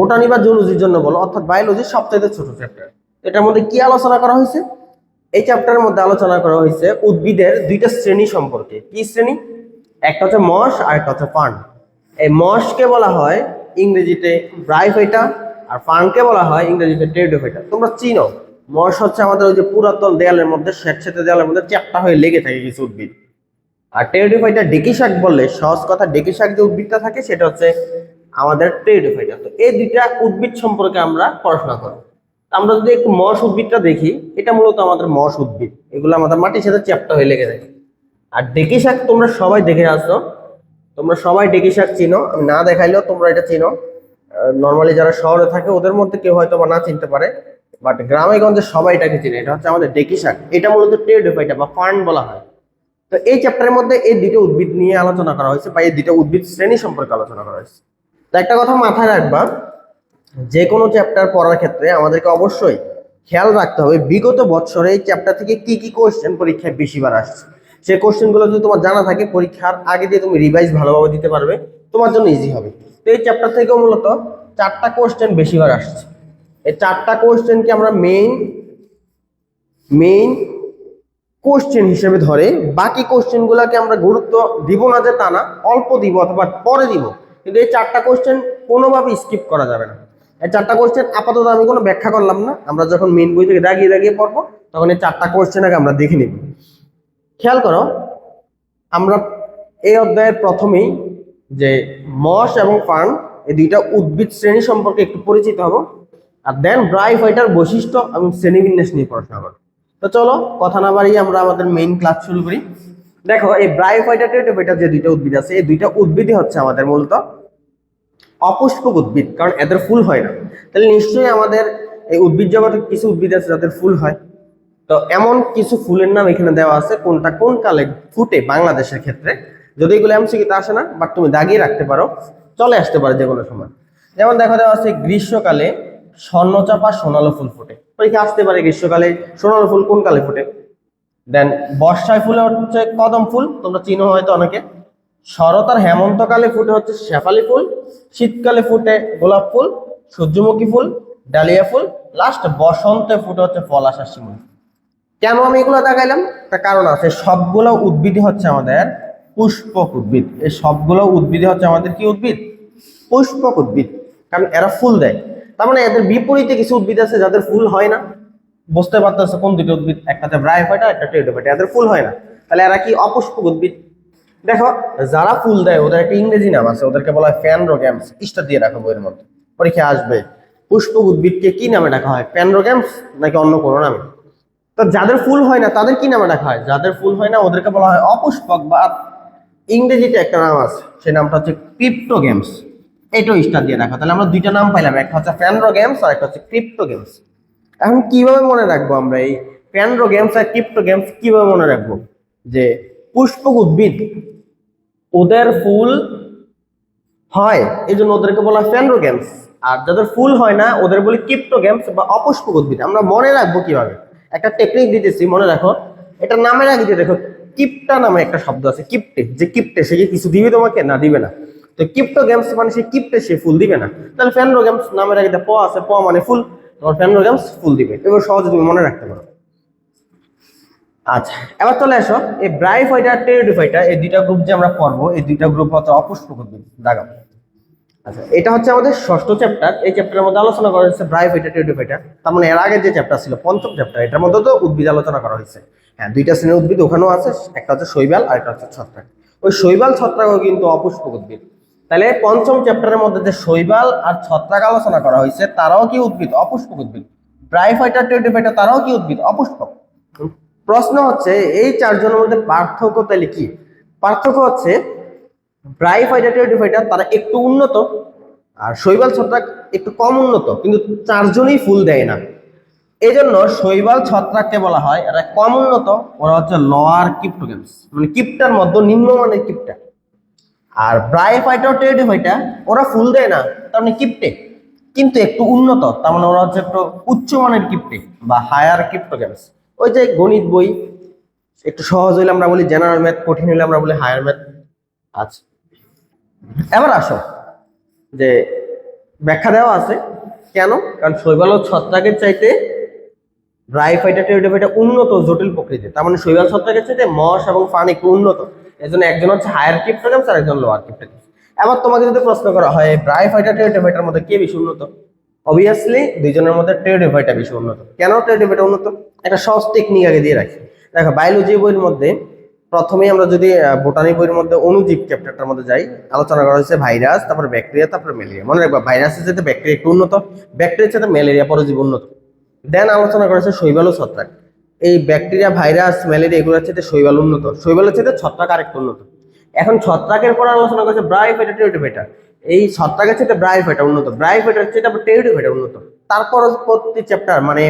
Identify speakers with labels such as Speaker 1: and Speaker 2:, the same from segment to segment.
Speaker 1: Botany বা জুলজির জন্য বলো, অর্থাৎ বায়োলজির সবচেয়ে ছোট চ্যাপ্টার। এটার মধ্যে কি আলোচনা করা হয়েছে? এই চ্যাপ্টারের মধ্যে আলোচনা করা হয়েছে উদ্ভিদের দুইটা শ্রেণী সম্পর্কে। কি শ্রেণী? একটা হচ্ছে মশ আর একটা হচ্ছে ফার্ন। এই মশকে বলা হয় ইংরেজিতে ব্রায়োফাইটা, আর ফার্নকে বলা হয় ইংরেজিতে টেরিডোফাইটা। তোমরা চিনো, মশ হচ্ছে আমাদের ওই যে পুরাতন দেয়ালের মধ্যে, স্যাঁতসেঁতে দেয়ালের মধ্যে চ্যাপ্টা হয়ে লেগে থাকে কিছু উদ্ভিদ। আর টেরিডোফাইটা ডেকি শাক বললে, সহজ কথা, ডেকি শাক যে উদ্ভিদটা থাকে সেটা হচ্ছে আমাদের টেরিডোফাইটা। তো এই দুইটা উদ্ভিদ সম্পর্কে আমরা পড়াশোনা করব। আমরা যদি একটু মশ উদ্ভিদটা দেখি, এটা মূলত আমাদের মশ উদ্ভিদ, এগুলো আমাদের মাটির সাথে চ্যাপ্টা হয়ে লেগে থাকে। আর ডেকি শাক তোমরা সবাই দেখে আসছো, তোমরা সবাই ডেকি শাক চিনো, আমি না দেখাইলেও তোমরা এটা চিনো। নর্মালি যারা শহরে থাকে ওদের মধ্যে কেউ হয়তো বা না চিনতে পারে, বাট গ্রামে গঞ্জে সবাই এটাকে চিনে। এটা হচ্ছে আমাদের ডেকি শাক, এটা মূলত টেরিডোফাইটা বা ফার্ন বলা হয়। তো এই চ্যাপ্টারের মধ্যে এই দুটো উদ্ভিদ নিয়ে আলোচনা করা হয়েছে, বা এই দুটো উদ্ভিদ শ্রেণী সম্পর্কে আলোচনা করা হয়েছে। তো একটা কথা মাথায় রাখবা, যে কোনো চ্যাপ্টার পড়ার ক্ষেত্রে আমাদেরকে অবশ্যই খেয়াল রাখতে হবে বিগত বছরে এই চ্যাপ্টার থেকে কি কি কোশ্চেন পরীক্ষায় বেশিবার আসছে। সেই কোশ্চেনগুলো যদি তোমার জানা থাকে, পরীক্ষার আগে দিয়ে তুমি রিভাইজ ভালোভাবে দিতে পারবে, তোমার জন্য ইজি হবে। তো এই চ্যাপ্টার থেকেও মূলত 4টা কোশ্চেন বেশিবার আসছে। এই 4টা কোশ্চেনকে আমরা মেইন কোশ্চেন হিসেবে ধরে, বাকি কোশ্চেন গুলাকে আমরা গুরুত্ব দিব না যে তা না, অল্প দিব অথবা পরে দিব, কিন্তু এই 4টা কোশ্চেন কোনোভাবে স্কিপ করা যাবে না। এই 4টা কোশ্চেন আপাতত আমি কোনো ব্যাখ্যা করলাম না, আমরা যখন মেইন বই থেকে দাগিয়ে দাগিয়ে পড়বো তখন এই 4টা কোশ্চেন আগে আমরা দেখে নিব। খেয়াল করো, আমরা এই অধ্যায়ের প্রথমেই যে মশ এবং ফার্ন, এই দুইটা উদ্ভিদ শ্রেণী সম্পর্কে একটু পরিচিত হব, আর দেন ব্রায়োফাইটার বৈশিষ্ট্য এবং শ্রেণীবিন্যাস নিয়ে পড়াশোনা করব। তো চলো কথা না বাড়িয়ে আমরা আমাদের মেইন ক্লাস শুরু করি। দেখো, এই ব্রায়োফাইটা টেরিডোফাইটা যে দুইটা উদ্ভিদ আছে, এই দুইটা উদ্ভিদই হচ্ছে আমাদের মূলত অপুষ্পক উদ্ভিদ, কারণ এদের ফুল হয় না। তাহলে নিশ্চয়ই আমাদের এই উদ্ভিদ জগতে কিছু উদ্ভিদ আছে যাদের ফুল হয়। তো এমন কিছু ফুলের নাম এখানে দেওয়া আছে, কোনটা কোন কালে ফুটে বাংলাদেশের ক্ষেত্রে। যদি এগুলো এমসিকিউতে আসে না, বাট তুমি দাগিয়ে রাখতে পারো, চলে আসতে পারে যে কোনো সময়। যেমন দেখো, দেওয়া আছে গ্রীষ্মকালে স্বর্ণচাপা সোনালো ফুল ফোটে, পরীক্ষা আসতে পারে গ্রীষ্মকালে সোনালো ফুল কোন কালে ফোটে। দেন বর্ষায় ফুলে হচ্ছে কদম ফুল, তোমরা চিনো হয়তো অনেকে। শরৎ আর হেমন্তকালে ফুটে হচ্ছে শেফালি ফুল, শীতকালে ফুটে গোলাপ ফুল, সূর্যমুখী ফুল, ডালিয়া ফুল, লাস্ট বসন্তে ফুটে হচ্ছে পলাশ আর শিমুল। কেন আমি এগুলো দেখাইলাম? একটা কারণ আছে, সবগুলো উদ্ভিদই হচ্ছে আমাদের পুষ্পক উদ্ভিদ। এই সবগুলো উদ্ভিদই হচ্ছে আমাদের কি উদ্ভিদ? পুষ্পক উদ্ভিদ, কারণ এরা ফুল দেয়। তার মানে এদের বিপরীতে কিছু উদ্ভিদ আছে যাদের ফুল হয় না। বুঝতে পারতেছে কোন দুটো উদ্ভিদ? একটা হচ্ছে ব্রায়োফাইটা, একটা টেরিডোফাইটা, এদের ফুল হয় না, তাহলে এরা কি? অপুষ্পক উদ্ভিদ। দেখো, যারা ফুল দেয় ওদের একটা ইংরেজি নাম আছে, ওদেরকে বলা হয় ফ্যানরোগ্যামস। ইস্টা দিয়ে রাখো বইয়ের মধ্যে, পরীক্ষা আসবে। পুষ্পক উদ্ভিদকে কি নামে ডাকা হয়? ফ্যানরোগ্যামস নাকি অন্য কোনো নামে? তো যাদের ফুল হয় না তাদের কি নামে ডাকা হয়? যাদের ফুল হয় না ওদেরকে বলা হয় অপুষ্পক, বা ইংরেজিতে একটা নাম আছে, সেই নামটা হচ্ছে ক্রিপ্টোগ্যামস। এটাও স্টার দিয়ে রাখা। তাহলে আমরা দুইটা নাম পাইলাম, একটা হচ্ছে ফ্যানরোগ্যামস আর একটা হচ্ছে ক্রিপ্টোগ্যামস। এখন কিভাবে মনে রাখবো আমরা এই ফ্যানরোগ্যামস আর ক্রিপ্টোগ্যামস? কিভাবে মনে রাখবো যে পুষ্পক উদ্ভিদ, ওদের ফুল হয় এই জন্য ওদেরকে বলা হয় ফ্যানরোগ্যামস, আর যাদের ফুল হয় না ওদের বলি ক্রিপ্টোগ্যামস বা অপুষ্পক উদ্ভিদ। আমরা মনে রাখবো কিভাবে? একটা টেকনিক দিতেছি, মনে রাখো। এটা নামের আগে দিয়ে দেখো, কিপটা নামে একটা শব্দ আছে, কিপটে। যে কিপটে, সে কি কিছু দিবে তোমাকে? না, দিবে না। তো ক্রিপ্টোগ্যামস মানে সে কিপটে, সে ফুল দিবে না। তাহলে ফ্যানরোগ্যামস নামের আগে প আছে, প মানে ফুল, তোমার ফ্যানরোগ্যামস ফুল দিবে। এবার সহজে তুমি মনে রাখতে পারো। আচ্ছা, এবার চলে আসো, এই ব্রায়োফাইটা টেরিডোফাইটা এই দুইটা গ্রুপ যে আমরা পড়বো, এই দুইটা গ্রুপ হচ্ছে অপুষ্পক উদ্ভিদ। দাগাম। আচ্ছা, এটা হচ্ছে আমাদের ষষ্ঠ চ্যাপ্টার। এই চ্যাপ্টারের মধ্যে আলোচনা করা হয়েছে ব্রায়োফাইটা টেরিডোফাইটা। তার মানে এর আগে যে চ্যাপ্টার ছিল পঞ্চম চ্যাপ্টার, এটার মধ্যে তো উদ্ভিদ আলোচনা করা হয়েছে। হ্যাঁ, দুইটা শ্রেণীর উদ্ভিদ ওখানেও আছে, একটা হচ্ছে শৈবাল আর একটা হচ্ছে ছত্রাক। ওই শৈবাল ছত্রাকও কিন্তু অপুষ্পক উদ্ভিদ। তাহলে পঞ্চম চ্যাপ্টারের মধ্যে যে শৈবাল আর ছত্রাক আলোচনা করা হয়েছে, তারাও কি উদ্ভিদ? অপুষ্পক উদ্ভিদ। ব্রায়োফাইটা টেরিডোফাইটা তারাও কি উদ্ভিদ? অপুষ্পক। প্রশ্ন হচ্ছে এই চারজনের মধ্যে পার্থক্য তাহলে কি? পার্থক্য হচ্ছে ব্রায়োফাইটা টেরিডোফাইটা তারা একটু উন্নত, আর শৈবাল ছত্রাক একটু কম উন্নত, কিন্তু চারজনই ফুল দেয় না। এই জন্য শৈবাল ছত্রাককে বলা হয় এরা কম উন্নত, ওরা হচ্ছে লোয়ার ক্রিপ্টোগ্যামস, মানে কিপটার মধ্যে নিম্নমানের কিপটা। আর ব্রায়োফাইটা টেরিডোফাইটা ওরা ফুল দেয় না, তার মানে কিপটে, কিন্তু একটু উন্নত, তার মানে ওরা হচ্ছে একটু উচ্চমানের কিপটে বা হায়ার ক্রিপ্টোগ্যামস। ওই যে গণিত বই একটু সহজ হইলে আমরা বলি জেনারেল ম্যাথ, কঠিন হইলে আমরা বলি হায়ার ম্যাথ। আচ্ছা, এবার আসো যে ব্যাখ্যা দেওয়া আছে কেন, কারণ শৈবাল ও ছত্রাকের চাইতে ব্রায়োফাইটা টেরিডোফাইটা উন্নত জটিল প্রকৃতি, তার মানে শৈবাল ছত্রাকের চাইতে মশ এবং ফান একটু উন্নত। এজন্য একজন হচ্ছে হায়ার ক্রিপ্টোগ্যামস আর একজন লোয়ার ক্রিপ্টোগ্যামস। এবার তোমাকে যদি প্রশ্ন করা হয় ব্রায়োফাইটা টেরিডোফাইটার মধ্যে কে বেশি উন্নত, অবভিয়াসলি দুইজনের মধ্যে টেরিডোফাইটা বেশি উন্নত। কেন টেরিডোফাইটা উন্নত, একটা সহজ টেকনিক আগে দিয়ে রাখি। দেখো বায়োলজি বইয়ের মধ্যে প্রথমেই আমরা যদি বোটানি বইয়ের মধ্যে অণুজীব চ্যাপ্টারটার মধ্যে যাই, আলোচনা করা হয়েছে ভাইরাস, তারপর ব্যাকটেরিয়া, তারপর ম্যালেরিয়া। মনে রাখবা ভাইরাসের চাইতে ব্যাকটেরিয়া একটু উন্নত, ব্যাকটেরিয়ার চাইতে ম্যালেরিয়া পরজীবী উন্নত। দেন আলোচনা করেছে শৈবাল ও ছত্রাক। এই ব্যাকটেরিয়া, ভাইরাস, ম্যালেরিয়া এগুলোর চাইতে শৈবাল উন্নত, শৈবালের চাইতে ছত্রাক আরেকটু উন্নত। এখন ছত্রাকের পর আলোচনা করেছে ব্রায়োফাইটা টেরিডোফাইটা। এই ছত্রাকের চাইতে ব্রায়োফাইটা উন্নত, ব্রায়োফাইটার চাইতে আবার টেরিডোফাইটা উন্নত। তারপর পরবর্তী চ্যাপ্টার মানে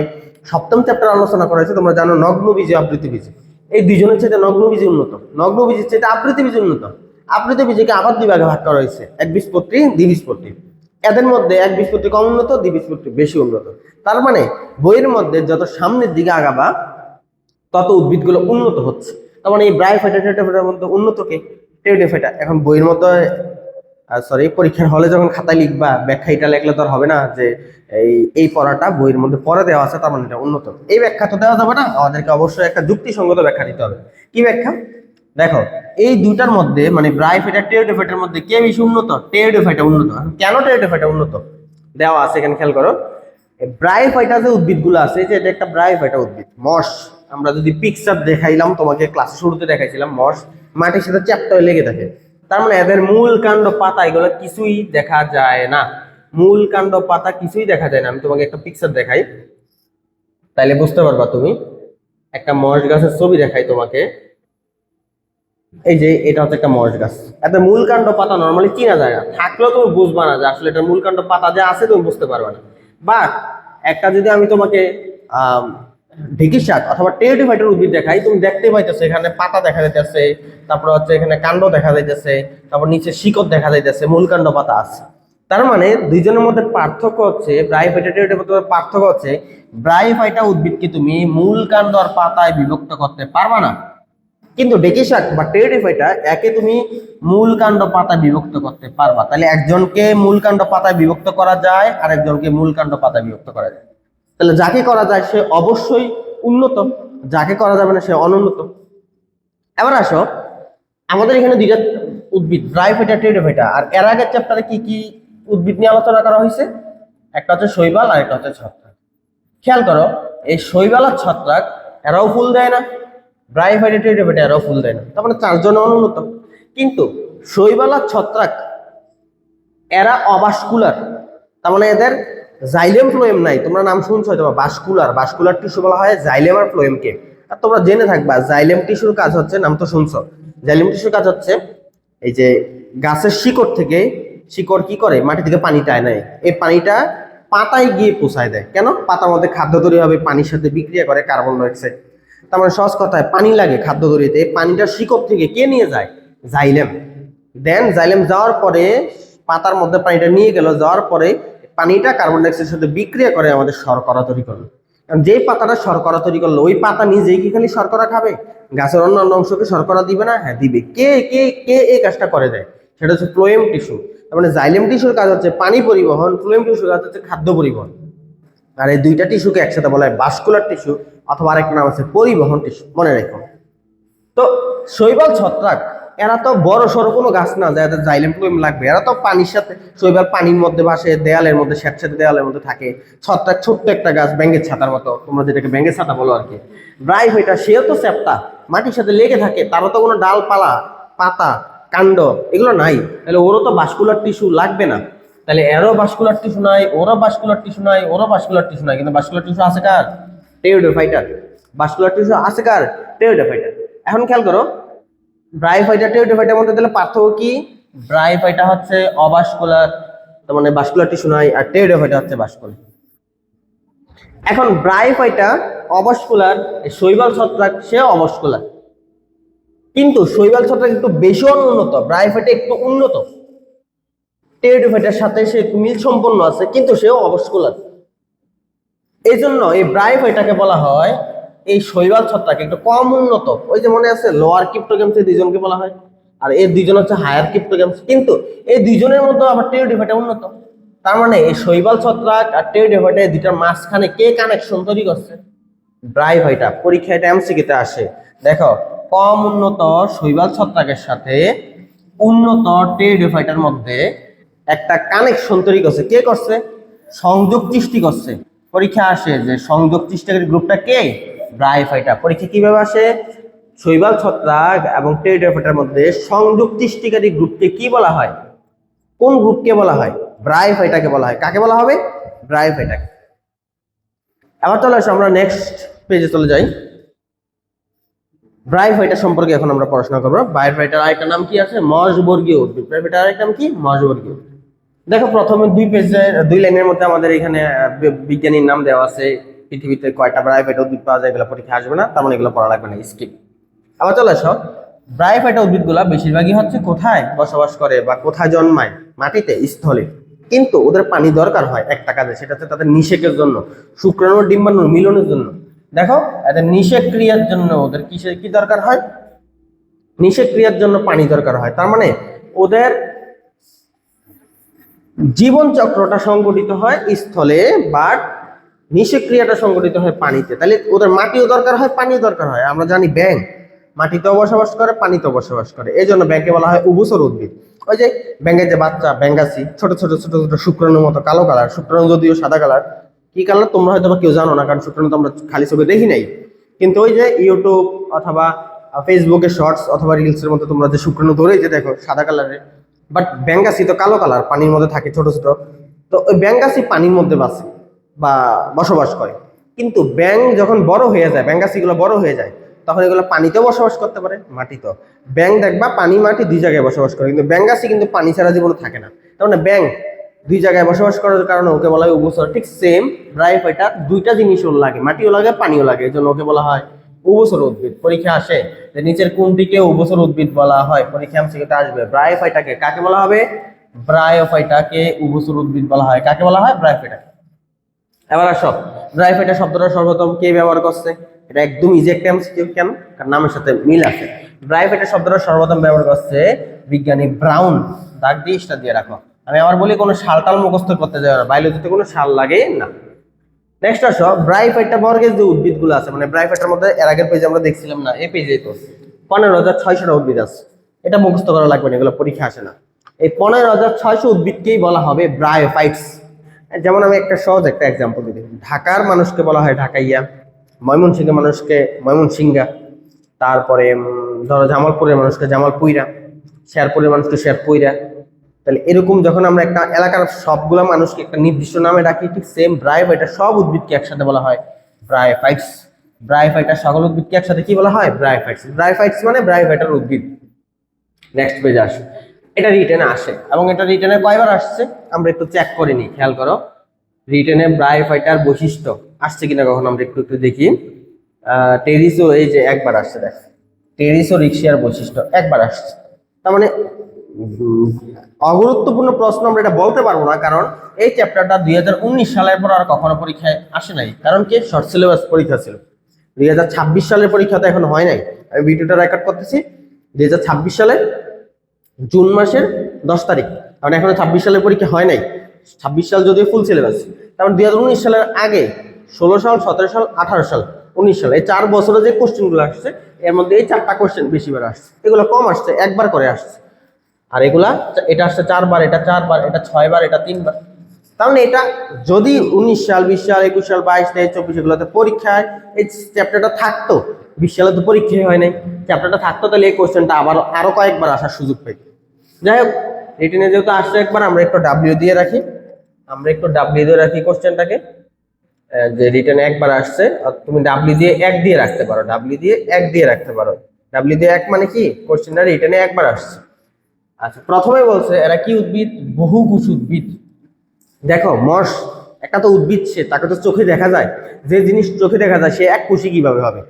Speaker 1: সপ্তম চ্যাপ্টার আলোচনা করা হয়েছে, তোমরা জানো নগ্নবীজি, আবৃতবীজি। এই দুজনের চাইতে নগ্নবীজি উন্নত, নগ্নবীজির চাইতে আবৃতবীজি উন্নত। আবৃতবীজিকে আবার দুই ভাগে ভাগ করা হয়েছে, একবীজপত্রী, দ্বিবীজপত্রী। এদের মধ্যে একবীজপত্রী কম উন্নত, দ্বিবীজপত্রী বেশি উন্নত। তার মানে বইয়ের মধ্যে যত সামনের দিকে আগাবা তত উদ্ভিদগুলো উন্নত হচ্ছে। তার মানে এই ব্রায়োফাইটা টেরিডোফাইটার মধ্যে উন্নত কে, টেরিডোফাইটা। এখন বইয়ের মধ্যে সরি পরীক্ষার হলে যখন খাতায় লিখবা ব্যাখ্যা এটা লিখলে তো আর হবে না যে এই পড়াটা বইয়ের মধ্যে পড়ে দেওয়া আছে তার মানে এটা উন্নত। এই ব্যাখ্যা তো দেওয়া যাবে না, আমাদেরকে অবশ্যই একটা যুক্তিসঙ্গত ব্যাখ্যা দিতে হবে। কি ব্যাখ্যা? দেখো এই দুটার মধ্যে মানে ব্রায়োফাইটা টেরিডোফাইটার মধ্যে কে বেশি উন্নত, টেরিডোফাইটা উন্নত। কেন টেরিডোফাইটা উন্নত দেওয়া আছে এখানে খেয়াল করো। ব্রায়োফাইটা যে উদ্ভিদগুলো আছে, যে এটা একটা ব্রায়োফাইটা উদ্ভিদ, মশ। আমরা যদি পিকচার দেখাইলাম তোমাকে, ক্লাস শুরুতে দেখাইছিলাম, মশ মাটির সাথে চ্যাপ্টা হয়ে লেগে থাকে। তার মানে এদের মূল কাণ্ড পাতা এগুলো কিছুই দেখা যায় না, মূল কাণ্ড পাতা কিছুই দেখা যায় না। আমি তোমাকে একটা পিকচার দেখাই তাইলে বুঝতে পারবা তুমি। একটা মশ গাছের ছবি দেখাই তোমাকে। এই যে এটা হচ্ছে একটা মশ গাছ, এত মূল কাণ্ড পাতা নর্মালি চিনা যায় না, থাকলেও তুমি বুঝবা না যে আসলে এটা মূল কাণ্ড পাতা যে আছে তুমি বুঝতে পারবা না। বাট একটা যদি আমি তোমাকে ঢেঁকি শাক অথবা টেরিডোফাইটার উদ্ভিদ দেখাই, তুমি দেখতে পাইতেছো এখানে পাতা দেখা যাইতেছে, তারপর হচ্ছে এখানে কাণ্ড দেখা যাইতেছে, তারপর নিচে শিকড় দেখা যাইতেছে, মূল কাণ্ড পাতা আছে। তার মানে দুইজনের মধ্যে পার্থক্য হচ্ছে, ব্রায়োফাইটা টেরিডোফাইটার পার্থক্য হচ্ছে ব্রায়োফাইটা উদ্ভিদকে তুমি মূল কাণ্ড আর পাতায় বিভক্ত করতে পারবা না, কিন্তু ঢেঁকি শাক বা টেরিডোফাইটা একে তুমি মূল কাণ্ড পাতায় বিভক্ত করতে পারবা। তাহলে একজনকে মূল কাণ্ড পাতায় বিভক্ত করা যায় আর একজনকে মূল কাণ্ড পাতায় বিভক্ত করা যায়। তাহলে যাকে করা যায় সে অবশ্যই উন্নত, যাকে করা যাবে না সে অনুন্নত। এবার আসো, আমাদের এখানে দুইটা উদ্ভিদ ব্রায়োফাইটা টেরিডোফাইটা, আর এর আগের চ্যাপ্টারে কি কি উদ্ভিদ নিয়ে আলোচনা করা হয়েছে? একটা হচ্ছে শৈবাল আর একটা হচ্ছে ছত্রাক। খেয়াল করো এই শৈবাল আর ছত্রাক এরাও ফুল দেয় না, ব্রায়োফাইটা টেরিডোফাইটা এরাও ফুল দেয় না, তার মানে চারজন অনুন্নত। কিন্তু শৈবাল আর ছত্রাক এরা অবাস্কুলার, তার মানে এদের জাইলেম ফ্লোয়েম নাই। তোমরা নাম শুনছো হয়তো বাস্কুলার, বাস্কুলার টিস্যু বলা হয় জাইলেম আর ফ্লোয়েমকে। আর তোমরা জেনে থাকবা জাইলেম টিস্যুর কাজ হচ্ছে, নাম তো শুনছো, জাইলেম টিস্যুর কাজ হচ্ছে এই যে গাছের শিকড় থেকে, শিকড় কি করে মাটি থেকে পানি টায় নেয়, এই পানিটা পাতায় গিয়ে পৌঁছায় দেয়। কেন? পাতার মধ্যে খাদ্য তৈরি হবে, পানির সাথে বিক্রিয়া করে কার্বন ডাইঅক্সাইড। তার মানে সহজ কথায় পানি লাগে খাদ্য তৈরিতে, এই পানিটা শিকড় থেকে কে নিয়ে যায়? জাইলেম। দেন জাইলেম যাওয়ার পরে পাতার মধ্যে পানিটা নিয়ে গেল, যাওয়ার পরে পানিটা কার্বন ডাইঅক্সাইডের সাথে বিক্রিয়া করে আমাদের শর্করা তৈরি করলো। যে পাতাটা শর্করা তৈরি করলো ওই পাতা নিজেই কি খালি শর্করা খাবে? গাছের অন্যান্য অংশকে শর্করা দিবে না? হ্যাঁ দিবে। কে কে কে এই কাজটা করে দেয়? সেটা হচ্ছে ফ্লোয়েম টিস্যু। তার মানে জাইলেম টিস্যুর কাজ হচ্ছে পানি পরিবহন, ফ্লোয়েম টিস্যুর কাজ হচ্ছে খাদ্য পরিবহন। আর এই দুইটা টিস্যুকে একসাথে বলা হয় ভাস্কুলার টিস্যু, অথবা আরেকটা নাম আছে পরিবহন টিস্যু, মনে রেখো। তো শৈবাল ছত্রাক এরা তো বড় সড়ো কোনো গাছ না যাদের জাইলেম ফ্লোয়েম লাগবে, এরা তো পানির সাথে, শৈবাল পানির মধ্যে ভাসে, দেয়ালের মধ্যে, স্যাঁতস্যাঁতে দেয়ালের মধ্যে থাকে। ছত্রাক ছোট্ট একটা গাছ, ব্যাঙের ছাতার মতো, তোমরা যেটাকে ব্যাঙের ছাতা বলো আর কি। ব্রায়োফাইটা সেও তো চ্যাপ্টা, মাটির সাথে লেগে থাকে, তারও তো কোনো ডালপালা, পাতা, কাণ্ড এগুলো নাই, তাহলে ওরও তো ভাস্কুলার টিস্যু লাগবে না। তাহলে এরও ভাস্কুলার টিস্যু নাই, ওরও ভাস্কুলার টিস্যু নাই, ওরও ভাস্কুলার টিস্যু নাই, কিন্তু ভাস্কুলার টিস্যু আছে কার? টেরিডোফাইটার। ভাস্কুলার টিস্যু আছে কার? টেরিডোফাইটার। এখন খেয়াল করো ব্রায়োফাইটা টেরিডোফাইটার মধ্যে তাহলে পার্থক্য কি? ব্রায়োফাইটা হচ্ছে অভাস্কুলার, তার মানে ভাস্কুলার টিস্যু নাই, আর টেরিডোফাইটা হচ্ছে ভাস্কুলার। এখন ব্রায়োফাইটা অভাস্কুলার, শৈবাল ছত্রাক সেও অভাস্কুলার, কিন্তু শৈবাল ছত্রাক একটু বেশি উন্নত, ব্রায়োফাইটা একটু উন্নত, টেরিডোফাইটার সাথে সে একটু মিল সম্পন্ন আছে, কিন্তু সেও অভাস্কুলার। এই জন্য এই ব্রায়োফাইটাকে বলা হয় এই শৈবাল ছত্রাক একটু কম উন্নত। ওই যে মনে আছে লোয়ার ক্রিপ্টোগ্যামস এই দুইজনকে বলা হয়, আর এই দুইজন হচ্ছে হায়ার ক্রিপ্টোগ্যামস, কিন্তু এই দুইজনের মধ্যে আবার টেরিডোফাইটা উন্নত। তার মানে এই শৈবাল ছত্রাক আর টেরিডোফাইটা দুইটার মাঝখানে কে কানেকশন তৈরি করছে? ব্রায়োফাইটা। পরীক্ষা এটা এমসিকিউতে আসে। দেখো, কম উন্নত শৈবাল ছত্রাকের সাথে উন্নত টেরিডোফাইটার মধ্যে একটা কানেকশন তৈরি করছে। কে করছে? সংযোগ সৃষ্টি করছে। পরীক্ষা আসে যে সংযোগ সৃষ্টিকারী গ্রুপটা কে? ব্রায়োফাইটা। পরীক্ষা কিভাবে আসে? শৈবাল ছত্রাক এবং টেরিডোফাইটার মধ্যে সংযোগ সৃষ্টিকারী গ্রুপকে কি বলা হয়? কোন গ্রুপকে বলা হয়? ব্রায়োফাইটাকে বলা হয়। কাকে বলা হবে? ব্রায়োফাইটাকে। আবার চলে আসো, আমরা নেক্সট পেজে চলে যাই। ব্রায়োফাইটা সম্পর্কে এখন আমরা পড়াশোনা করবো। ব্রায়োফাইটার আরেকটা নাম কি আছে? মশবর্গীয় উদ্ভিদ। ব্রায়োফাইটার আরেকটা নাম কি? মশবর্গীয়। দেখো, প্রথমে দুই লাইনের মধ্যে আমাদের এখানে বিজ্ঞানীর নাম দেওয়া আছে। পৃথিবীতে কয়টা ব্রায়োফাইটা উদ্ভিদ পাওয়া যায় এগুলো পরীক্ষা আসবে না, তার মানে এগুলো পড়া লাগবে না, স্কিপ। আবার চলে আসো, ব্রায়োফাইটা উদ্ভিদগুলা বেশিরভাগই হচ্ছে কোথায় বসবাস করে বা কোথায় জন্মায়? মাটিতে, স্থলে। কিন্তু ওদের পানি দরকার হয় একটা কাজে, সেটা হচ্ছে তাদের নিষেকের জন্য, শুক্রাণু ডিম্বাণু মিলনের জন্য। দেখো, এদের নিষেক ক্রিয়ার জন্য ওদের কিসের কি দরকার হয়? নিষেক ক্রিয়ার জন্য পানি দরকার হয়। তার মানে ওদের জীবন চক্রটা সংগঠিত হয় স্থলে, বাট নিষেক ক্রিয়াটা সংগঠিত হয় পানিতে। তাহলে ওদের মাটিও দরকার হয়, পানিও দরকার হয়। আমরা জানি ব্যাঙ মাটিতেও বসবাস করে, পানিতেও বসবাস করে, এই জন্য ব্যাঙকে বলা হয় উভচর উদ্ভিদ। ওই যে ব্যাঙের যে বাচ্চা ব্যাঙ্গাসি, ছোট ছোট ছোট ছোট শুক্রাণুর মতো কালো কালার, শুক্রাণু যদিও সাদা কালার। কি কালার তোমরা হয়তো বা কেউ জানো না, কারণ শুক্রাণু তো আমরা খালি চোখে দেখি নাই। কিন্তু ওই যে ইউটিউব অথবা ফেসবুকে শর্টস অথবা রিলসের মধ্যে তোমরা যে শুক্রাণু ধরেই যে দেখো সাদা কালারের, বাট ব্যাঙ্গাসি তো কালো কালার, পানির মধ্যে থাকে ছোট ছোট। তো ওই ব্যাঙ্গাসি পানির মধ্যে বাঁচে বা বসবাস করে। কিন্তু ব্যাঙ যখন বড় হয়ে যায়, ব্যাঙ্গাসিগুলো বড় হয়ে যায়, তখন এগুলো পানিতেও বসবাস করতে পারে, মাটিতেও। ব্যাঙ দেখবা পানি মাটি দুই জায়গায় বসবাস করে, কিন্তু ব্যাঙ্গাসি কিন্তু পানি ছাড়া জীবনে থাকে না। তার মানে ব্যাঙ দুই জায়গায় বসবাস করার কারণে ওকে বলা হয় উভচর। ঠিক সেম ব্রায়োফাইটা দুইটা জিনিস ওর লাগে, মাটিও লাগে পানিও লাগে, এই জন্য ওকে বলা হয় উভচর উদ্ভিদ। পরীক্ষা আসে যে নিচের কোনটিকে উভচর উদ্ভিদ বলা হয়? পরীক্ষা এমসিকিউতে আসবে। ব্রায়োফাইটাকে কাকে বলা হবে? ব্রায়োফাইটাকে উভচর উদ্ভিদ বলা হয়। কাকে বলা হয়? ব্রায়োফাইটা। এবার আসো, ব্রায়োফাইটা শব্দটা সর্বপ্রথম কে ব্যবহার করছে? এটা একদম ইজি একটা এমসিকিউ। কেন? কারণ নামের সাথে মিল আছে। ব্রায়োফাইটা শব্দটা সর্বপ্রথম ব্যবহার করছে বিজ্ঞানী ব্রাউন। দাগ দিয়ে স্টার দিয়ে রাখো। আমি আবার বলি, কোনো সালটাল মুখস্থ করতে যাবে না, বায়োলজিতে কোনো সাল লাগে না। নেক্সট আসো, ব্রায়োফাইটা বর্গের যে উদ্ভিদগুলো আছে, মানে ব্রায়োফাইটার মধ্যে এর আগের পেজে আমরা দেখছিলাম না, এই পেজে তো 15,600টা উদ্ভিদ আছে। এটা মুখস্থ করা লাগবে না, এগুলো পরীক্ষা আসে না। এই 15,600 উদ্ভিদকেই বলা হবে ব্রায়োফাইটস। যেমন আমি একটা সহজ একটা এক্সাম্পল দিই। ঢাকার মানুষকে বলা হয় ঢাকাইয়া, ময়মনসিংহের মানুষকে ময়মনসিংহা, তারপরে ধরো জামালপুরের মানুষকে জামালপুইরা, শেরপুরের মানুষকে শেরপুইরা। তাহলে এরকম যখন আমরা একটা এলাকার সবগুলা মানুষকে একটা নির্দিষ্ট নামে ডাকি, ঠিক সেম ব্রায়োফাইটা সব উদ্ভিদকে একসাথে বলা হয় ব্রায়োফাইটস। ব্রায়োফাইটা সকল উদ্ভিদকে একসাথে কি বলা হয়? ব্রায়োফাইটস। ব্রায়োফাইটস মানে ব্রায়োফাইটার উদ্ভিদ। নেক্সট পেজে আসে, এটা রিটেনে আসে এবং এটা রিটেনে কয়বার আসছে আমরা একটু চেক করে নিই। খেয়াল করো, রিটেনে ব্রায়োফাইটার বৈশিষ্ট্য আসছে কিনা কখন আমরা একটু একটু দেখি। টেরিসো, এই যে একবার আসছে, দেখ টেরিসো রিক্সিয়ার বৈশিষ্ট্য একবার আসছে। তার মানে অগুরুত্বপূর্ণ প্রশ্ন আমরা এটা বলতে পারবো না, কারণ এই চ্যাপ্টারটা 2019 সালের পর আর কখনো পরীক্ষায় আসে নাই। কারণ কি? শর্ট সিলেবাস পরীক্ষা ছিল। 2026 সালের পরীক্ষা তো এখন হয় নাই। আমি ভিডিওটা রেকর্ড করতেছি 2026 সালে জুন মাসের 10 তারিখ, কারণ এখনো 26 সালের পরীক্ষা হয় নাই। 26 সাল যদিও ফুল সিলেবাস, কারণ 2019 সালের আগে 16 সাল, 17 সাল, 18 সাল, 19 সাল, এই 4 বছরে যে কোশ্চেনগুলো আসছে এর মধ্যে এই 4টা কোশ্চেন বেশিবার আসছে। এগুলো কম আসছে, একবার করে আসছে। আর এগুলা, এটা আসছে 4 বার, এটা 4 বার, এটা 6 বার, এটা 3 বার। তাহলে এটা যদি 19 সাল, 20 সাল, 21 সাল, 22, 23, 24 এগুলোতে পরীক্ষায় এই চ্যাপ্টারটা থাকতো, 20 সালে তো পরীক্ষাই হয় নাই, চ্যাপ্টারটা থাকতো, তাহলে এই কোশ্চেনটা আরো কয়েকবার আসার সুযোগ পেত। যাই হোক, রিটেনে যেহেতু আসছে একবার, আমরা একটু ডাব্লিউ দিয়ে রাখি। কোশ্চেনটাকে, যে রিটেনে একবার আসছে, তুমি ডাব্লিউ দিয়ে 1 দিয়ে রাখতে পারো। ডাব্লিউ দিয়ে 1 দিয়ে রাখতে পারো। ডাব্লিউ দিয়ে 1 মানে কি? কোশ্চেনটা রিটেনে একবার আসছে। আচ্ছা, প্রথমে বলছে এরা কি উদ্ভিদ? বহুকুশ উদ্ভিদ। দেখো, মশ একটা তো উদ্ভিদ, সে তাকে তো চোখে দেখা যায়। যে জিনিস চোখে দেখা যায় সে এককুশি কিভাবে হবে?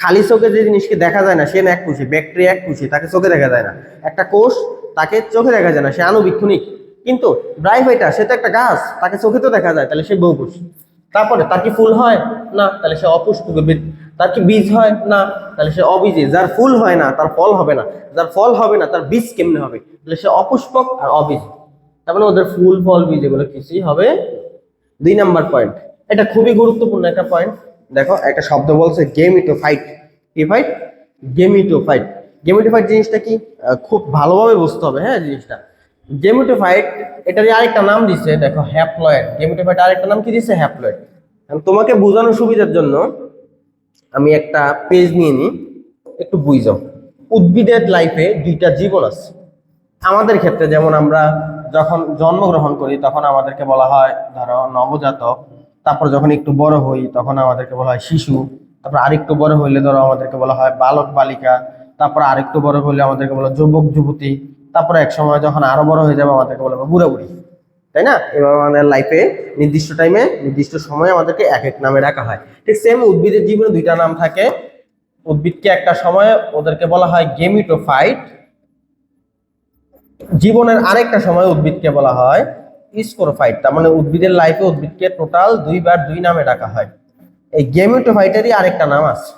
Speaker 1: খালি চোখে যে জিনিসকে দেখা যায় না সে না এককুশি। ব্যাকটেরিয়া এককুশি, তাকে চোখে দেখা যায় না। একটা কোষ, তাকে চোখে দেখা যায় না, সে আণুবীক্ষণিক। কিন্তু ব্রায়োফাইটা সে তো একটা গাছ, তাকে চোখে তো দেখা যায়, তাহলে সে বহুকুশি। তারপরে তার কি ফুল হয়? না, তাহলে সে অপুষ্পক উদ্ভিদ। তার কি বীজ হয়? না, তাহলে সে অবীজী। যার ফুল হয় না তার ফল হবে না, যার ফল হবে না তার বীজ কেমনে হবে? তাহলে সে অপুষ্পক আর অবীজী। তার মানে ওদের ফুল ফল বীজ এগুলো কিছুই হবে 2 নাম্বার পয়েন্ট। এটা খুবই গুরুত্বপূর্ণ একটা পয়েন্ট। দেখো একটা শব্দ বলছে গেমিটোফাইট। কি ফাইট? গেমিটোফাইট। গেমিটোফাইট জিনিসটা কি খুব ভালোভাবে বুঝতে হবে, হ্যাঁ জিনিসটা। গেমিটোফাইট এটারই আরেকটা নাম দিছে, দেখো হ্যাপ্লয়েড। গেমিটোফাইট আরেকটা নাম কি দিছে? হ্যাপ্লয়েড। তোমাকে বোঝানোর সুবিধার জন্য আমি একটা পেজ নিয়ে নিই, একটু বুঝো। উদ্ভিদের লাইফে 2টা জীবন আছে। আমাদের ক্ষেত্রে যেমন আমরা যখন জন্মগ্রহণ করি তখন আমাদেরকে বলা হয় ধরো নবজাতক, তারপর যখন একটু বড় হই তখন আমাদেরকে বলা হয় শিশু, তারপর আরেকটু বড় হইলে ধরো আমাদেরকে বলা হয় বালক বালিকা, তারপর আরেকটু বড় হইলে আমাদেরকে বলা হয় যুবক যুবতী, তারপরে এক সময় যখন আরো বড় হয়ে যাবে আমাদেরকে বলা হবে বুড়া বুড়ি, তাই না? এবার আমাদের লাইফে নির্দিষ্ট টাইমে নির্দিষ্ট সময়ে আমাদেরকে এক এক নামে ডাকা হয়। ঠিক সেম উদ্ভিদের জীবনে 2টা নাম থাকে। উদ্ভিদকে একটা সময় ওদেরকে বলা হয় গেমিটোফাইট, জীবনের আরেকটা সময় উদ্ভিদকে বলা হয় স্পোরোফাইট। তার মানে উদ্ভিদের লাইফে উদ্ভিদকে টোটাল 2 বার 2 নামে ডাকা হয়। এই গেমিটোফাইটেরই আরেকটা নাম আছে।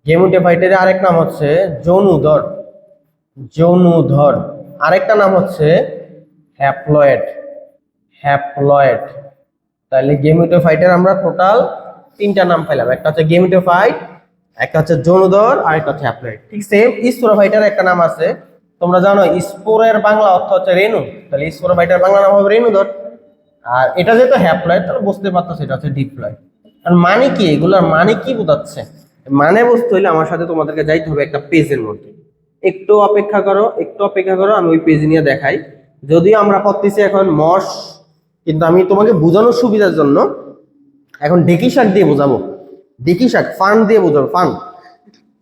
Speaker 1: গেমিটোফাইটের আরেক নাম হচ্ছে যৌনুধর। যৌনুধর। আরেকটা নাম হচ্ছে হ্যাপ্লয়েড। হ্যাপ্লয়েড। তাহলে গেমিটোফাইটের আমরা টোটাল 3টা নাম পেলাম। একটা হচ্ছে গেমিটোফাইট, একটা হচ্ছে যৌনুধর, আর একটা হচ্ছে হ্যাপ্লয়েড। ঠিক সেম স্পোরোফাইটের একটা নাম আছে। তোমরা জানো স্পোরের বাংলা অর্থ হচ্ছে রেণু, তাহলে স্পোরোফাইটের বাংলা নাম হবে রেণুধর। আর এটা যেহেতু হ্যাপ্লয়েড তাহলে বুঝতে পারতো সেটা হচ্ছে ডিপ্লয়েড। আর মানে কি, এগুলোর মানে কি বোঝাচ্ছে? মানে বুঝতে হইলে আমার সাথে তোমাদেরকে যাইতে হবে একটা পেজের মধ্যে। একটু অপেক্ষা করো, একটু অপেক্ষা করো, আমি ওই পেজ নিয়ে দেখাই। যদিও আমরা পড়তেছি এখন মশ, কিন্তু আমি তোমাকে বোঝানোর সুবিধার জন্য এখন ডেকি শাক দিয়ে বোঝাবো। ডেকি শাক ফান দিয়ে বোঝাবো। ফান,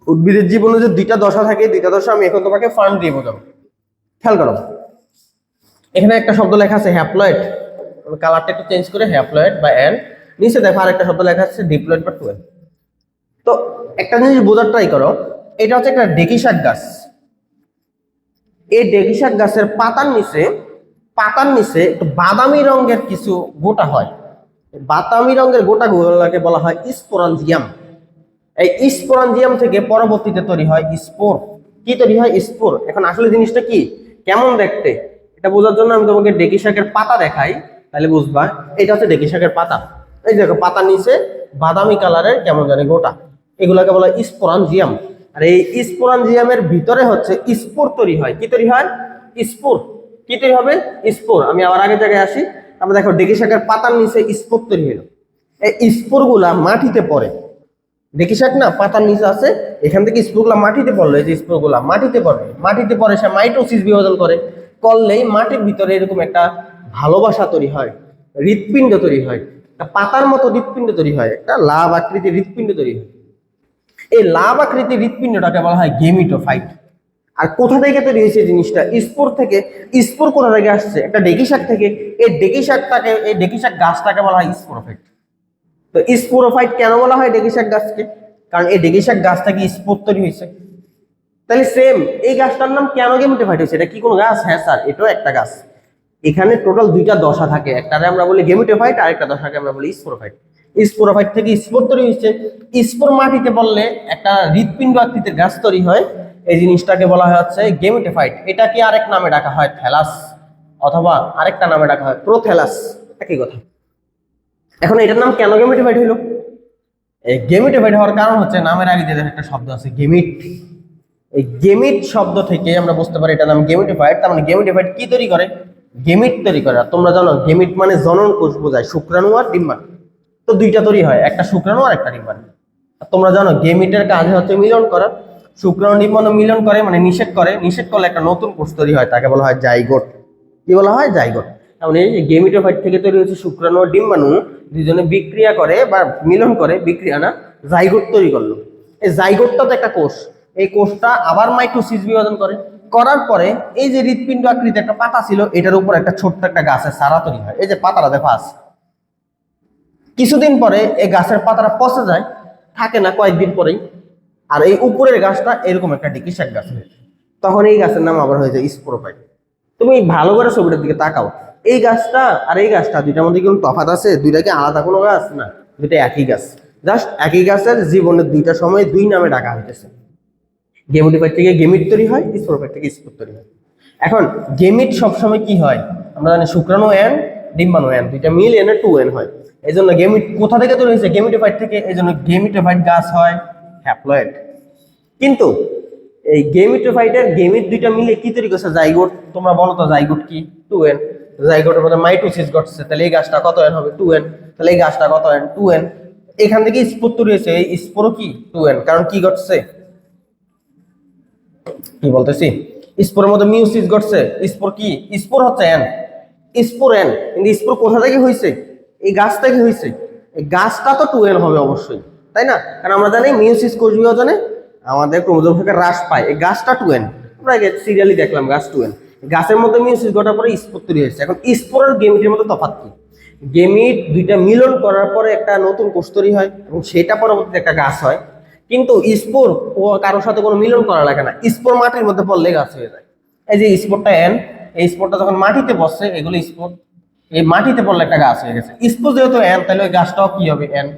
Speaker 1: উদ্ভিদের জীবনে যে 2টা দশা থাকে, 2টা দশা আমি এখন তোমাকে ফান দিয়ে বোঝাবো। খেয়াল করো, এখানে একটা শব্দ লেখা আছে হ্যাপ্লয়েড, কালারটা একটু চেঞ্জ করে হ্যাপ্লয়েড বা এন্ড। নিচে দেখো আরেকটা শব্দ লেখা আছে ডিপ্লয়েড বা টুয়েলভ। তো একটা জিনিস বোঝার ট্রাই করো, এটা হচ্ছে একটা ডেকি শাক গাছ। এই ডেকি শাক গাছের পাতার নিচে একটু বাদামি রঙের কিছু গোটা হয়। বাদামি রঙের গোটাগুলোকে বলা হয় স্পোরাঞ্জিয়াম। এই স্পোরাঞ্জিয়াম থেকে পরবর্তীতে তৈরি হয় স্পোর। কি তৈরি হয়? স্পোর। এখন আসলে জিনিসটা কি, কেমন দেখতে, এটা বোঝার জন্য আমি তোমাকে ডেকি শাকের পাতা দেখাই, তাহলে বুঝবা। এটা হচ্ছে ডেকি শাকের পাতা। এই দেখো পাতার নিচে বাদামি কালারের কেমন জানি গোটা, এগুলোকে বলা হয় স্পোরাঞ্জিয়াম। আর এই স্পোরাঞ্জিয়ামের ভিতরে হচ্ছে স্পোর তৈরি হয়। কি তৈরি হয়? স্পোর। কি তৈরি হবে? স্পোর। আমি আবার আগের জায়গায় আসি। আমরা দেখো ডেকি শাকের পাতার নিচে স্পোর তৈরি হলো। এই স্পোর গুলা মাটিতে পড়ে। ডেকি শাক না পাতার নিচে আছে, এখান থেকে স্পোরগুলা মাটিতে পড়লো। এই যে স্পোরগুলা মাটিতে পড়ে, মাটিতে পড়ে সে মাইটোসিস বিভাজন করলেই মাটির ভিতরে এরকম একটা ভালোবাসা তৈরি হয়, হৃৎপিণ্ড তৈরি হয়, একটা পাতার মতো হৃৎপিণ্ড তৈরি হয়, একটা লাভ আকৃতির হৃৎপিণ্ড তৈরি হয়। এই লাভ আকৃতির হৃৎপিণ্ডটাকে বলা হয় গেমিটোফাইট। আর কোথা থেকে তৈরি হয়েছে জিনিসটা? স্পোর থেকে। স্পোর কোথা থেকে আসছে? একটা ডেকি শাক থেকে। এই ডেকি শাক গাছটাকে বলা হয় স্পোরোফাইট। তো স্পোরোফাইট কেন বলা হয় ডেকি শাক গাছকে? কারণ এই ডেকি শাক গাছটা কি স্পোর তৈরি হয়েছে। তাহলে সেম এই গাছটার নাম কেন গেমিটোফাইট হয়েছে? এটা কি কোনো গাছ? হ্যাঁ স্যার, এটাও একটা গাছ। এখানে টোটাল 2টা দশা থাকে, একটারে আমরা বলি গেমিটোফাইট, আর একটা দশাকে আমরা বলি স্পোরোফাইট। স্পোরোফাইট থেকে স্পোর তৈরি হচ্ছে। স্পোর মাটিতে পড়লে একটা হৃৎপিণ্ড আকৃতির গাছ তৈরি হয়, এই জিনিসটাকে বলা হয় হচ্ছে গেমিটোফাইট। এটাকে আরেক নামে ডাকা হয় থ্যালাস, অথবা আরেকটা নামে ডাকা হয় প্রোথ্যালাস, একই কথা। এখন এটার নাম কেন গেমিটোফাইট হইলো? এই গেমিটোফাইট হওয়ার কারণ হচ্ছে নামের আগে যে একটা শব্দ আছে গেমিট। এই গেমিট শব্দ থেকে আমরা বুঝতে পারি এটার নাম গেমিটোফাইট। তার মানে গেমিটোফাইট কি তৈরি করে? গেমিট তৈরি করে। আর তোমরা জানো গেমিট মানে জনন কোষ বোঝায়, শুক্রাণু আর ডিম্বাণু। তো 2টা তৈরি হয়, একটা শুক্রাণু আর একটা ডিম্বাণু। আর তোমরা জানো গেমিটের কাজ হচ্ছে মিলন করা। শুক্রাণু ডিম্বাণু মিলন করে মানে নিষেধ করে, নিষেধ করলে একটা নতুন কোষ তৈরি হয়, তাকে বলা হয় জাইগোট। কি বলা হয়? জাইগোট। মানে এই যে গেমিটোফাইট থেকে তৈরি হচ্ছে শুক্রাণু আর ডিম্বাণু, দুজনে বিক্রিয়া করে বা মিলন করে, বিক্রিয়া না, জাইগোট তৈরি করলো। এই জাইগোটটা তো একটা কোষ। এই কোষটা আবার মাইটোসিস বিভাজন করার পরে এই যে হৃৎপিণ্ড আকৃতি একটা পাতা ছিল, এটার উপর একটা ছোট্ট একটা গাছের চারা তৈরি হয়। এই যে পাতাটা দেখো আছে, কিছুদিন পরে এই গাছের পাতাটা পচে যায়, থাকে না কয়েকদিন পরেই। আর এই উপরের গাছটা এরকম একটা ডেকি শাক গাছ হয়েছে, তখন এই গাছের নাম আবার হয়ে যায় স্পোরোফাইট। তুমি ভালো করে ছবিটার দিকে তাকাও, এই গাছটা আর এই গাছটা 2টার মধ্যে কোনো তফাৎ আছে? 2টা কি আলাদা কোনো গাছ? না, 2টা একই গাছ। জাস্ট একই গাছের জীবনের 2টা সময় 2 নামে ডাকা হইতেছে। গেমিটোফাইট থেকে গেমিট তৈরি হয়, স্পোরোফাইট থেকে স্পোর তৈরি হয়। এখন গেমিট সবসময় কি হয়? আমরা জানি শুক্রাণু এন, ডিম্বাণু এন, দুইটা মিল এনে 2n হয়। এই জন্য গেমিট কোথা থেকে তৈরি হয়েছে? গেমিটোফাইট থেকে। এই জন্য গেমিটোফাইট গাছ হয় হ্যাপ্লয়েড। কিন্তু এই গেমিটোফাইটের গেমিট দুইটা মিলে কি তৈরি করছে? জাইগোট। তোমরা বলো তো জাইগোট কি? 2n। জাইগোটের মধ্যে মাইটোসিস ঘটছে, তাহলে এই গাছটা কত n হবে? 2n। তাহলে এই গাছটা কত n? 2n। এখান থেকে স্পোর তৈরি হয়েছে, এই স্পোরও কি 2n, কারণ কি ঘটছে? কি বলতেছি? স্পোরের মধ্যে মিউসিস ঘটছে। স্পোর কি? স্পোর হচ্ছে n, স্পোর n। কিন্তু স্পোর কোথা থেকে হয়েছে? এই গাছ থেকে হয়েছে। এই গাছটা তো 2n হবে অবশ্যই, তাই না? কারণ আমরা জানি মিউসিস কোষ বিভাজনে আমাদের ক্রোমোজোম থেকে হ্রাস পায়। এই গাছটা 2n, আমরা সিরিয়ালি দেখলাম গাছ 2n। গাছের মধ্যে মিউসিস ঘটার পরে স্পোর তৈরি হয়েছে। এখন স্পোর আর গেমিটের মধ্যে তফাৎ কি? গেমিট দুইটা মিলন করার পরে একটা নতুন কোষ তৈরি হয় এবং সেটা পরবর্তীতে একটা গাছ হয়। কিন্তু স্পোর ও কারোর সাথে কোনো মিলন করা লাগে না, স্পোর মাটির মধ্যে পড়লে গাছ হয়ে যায়। এই যে স্পোরটা এন, এই স্পোরটা যখন মাটিতে বসছে, এগুলো স্পোর, এই মাটিতে পড়লে একটা গাছ হয়ে গেছে। স্পোর যেহেতু এন, তাহলে ওই গাছটাও কি হবে? এন।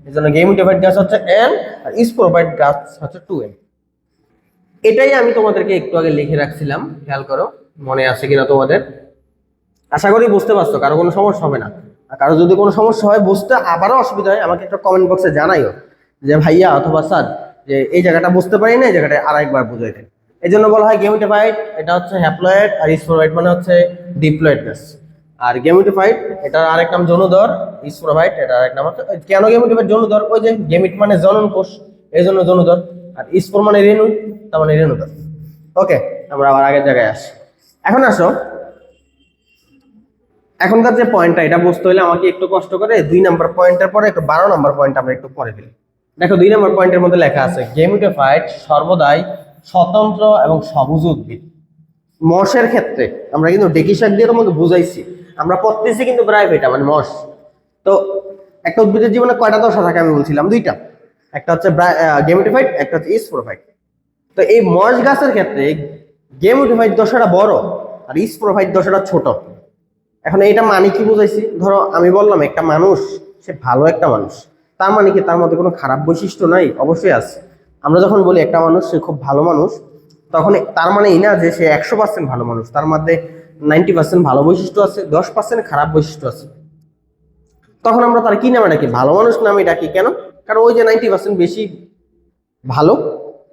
Speaker 1: এই জন্য গেমিটোফাইট গাছ হচ্ছে এন আর স্পোরোফাইট গাছ হচ্ছে 2n। এটাই আমি তোমাদেরকে একটু আগে লিখে রাখছিলাম, খেয়াল করো মনে আছে কিনা তোমাদের। আশা করি বুঝতে পারছো, কারো কোনো সমস্যা হবে না। আর কারো যদি কোনো সমস্যা হয়, বুঝতে আবারও অসুবিধা হয়, আমাকে একটা কমেন্ট বক্সে জানাইও যে ভাইয়া অথবা স্যার, যে এই জায়গাটা বুঝতে পারি না, এই জায়গাটা আরেকবার বুঝাই দেন। এই জন্য বলা হয় গেমিটোফাইট এটা হচ্ছে হ্যাপ্লয়েড, আর স্পোরোফাইট মানে হচ্ছে ডিপ্লয়েড গাছ। আর গেমিটোফাইট এটার আরেক নাম জনুধর, স্পোরোফাইট এটা আরেক নাম হচ্ছে। কেন গেমিটোফাইট জনুধর? ওই যে গেমিট মানে জনন কোষ, এই জন্য জনুধর। আর স্পোর মানে রেণু, তার মানে রেণুধর। ওকে, আমরা আবার আগের জায়গায় আসি। এখন আসো, এখনকার যে পয়েন্টটা, এটা বুঝতে হলে আমাকে একটু কষ্ট করে 2 নম্বর পয়েন্টের পরে একটু 12 নম্বর পয়েন্ট আমরা একটু পরে ফেলি। দেখো 2 নম্বর পয়েন্টের মধ্যে লেখা আছে গেমিটোফাইট সর্বদাই স্বতন্ত্র এবং সবুজ উদ্ভিদ। মশের ক্ষেত্রে আমরা কিন্তু ডেকি শাক দিয়ে তোমাকে বুঝাইছি, আমরা পড়তেছি কিন্তু ব্রায়োফাইটা মানে মশ। তো একটা উদ্ভিদের জীবনে কয়টা দশা থাকে আমি বলছিলাম? 2টা। একটা হচ্ছে গেমিটোফাইট, একটা হচ্ছে স্পোরোফাইট। তো এই মশ গাছের ক্ষেত্রে গেমিটোফাইট দশাটা বড় আর স্পোরোফাইট দশাটা ছোট। এখন এটা মানে কি বুঝাইছি? ধরো আমি বললাম একটা মানুষ সে ভালো একটা মানুষ, তার মানে কি তার মধ্যে কোনো খারাপ বৈশিষ্ট্য নাই? অবশ্যই আছে। আমরা যখন বলি একটা মানুষ সে খুব ভালো মানুষ, তখন তার মানে এই না যে সে 100% ভালো মানুষ, তার মধ্যে 90% ভালো বৈশিষ্ট্য আছে, 10% খারাপ বৈশিষ্ট্য আছে। তখন আমরা তার কি নামে ডাকি? ভালো মানুষ নামে ডাকি। কেন? কারণ ওই যে 90% বেশি ভালো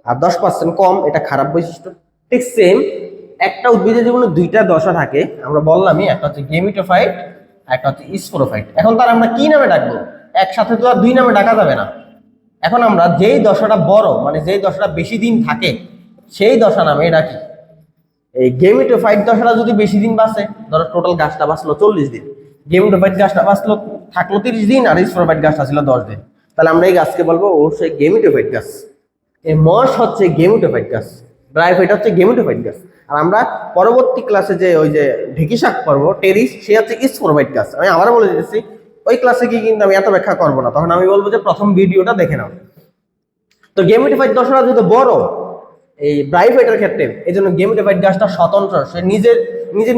Speaker 1: আর 10% কম, এটা খারাপ বৈশিষ্ট্য। ঠিক সেম একটা উদ্ভিদের জীবনে 2টা দশা থাকে, আমরা বললামই, একটা হচ্ছে গেমিটোফাইট, একটা হচ্ছে স্পোরোফাইট। এখন তার আমরা কি নামে ডাকবো? একসাথে তো আর 2 নামে ডাকা যাবে না। এখন আমরা যেই দশাটা বড় মানে যেই দশাটা বেশি দিন থাকে সেই দশা নামে ডাকি। এই গেমিটোফাইট দশাটা যদি বেশি দিন বাঁচে, ধরো টোটাল গাছটা বাঁচলো 40 দিন, গেমিটোফাইট গাছটা বাঁচলো থাকলো 30 দিন, আর স্পোরোফাইট গাছটা ছিল 10 দিন, তাহলে আমরা এই গাছকে বলবো ও সেই গেমিটোফাইট গাছ। এই মশ হচ্ছে গেমিটোফাইট গাছ, ব্রায়োফাইট হচ্ছে গেমিটোফাইট গাছ। আর আমরা পরবর্তী ক্লাসে যে ওই যে ঢেকি শাক পড়বো টেরিস, সে হচ্ছে স্পোরোফাইট গাছ। আমি আবারও বলে দিতেছি, ওই ক্লাসে গিয়ে কিন্তু আমি এত ব্যাখ্যা করবো না, তখন আমি বলবো যে প্রথম ভিডিওটা দেখে নাও। তো গেমিটোফাইট দশাটা যদি বড় এই ব্রায়োফাইটের ক্ষেত্রে, এই জন্য গেমিটোফাইট গাছটা স্বতন্ত্র, সে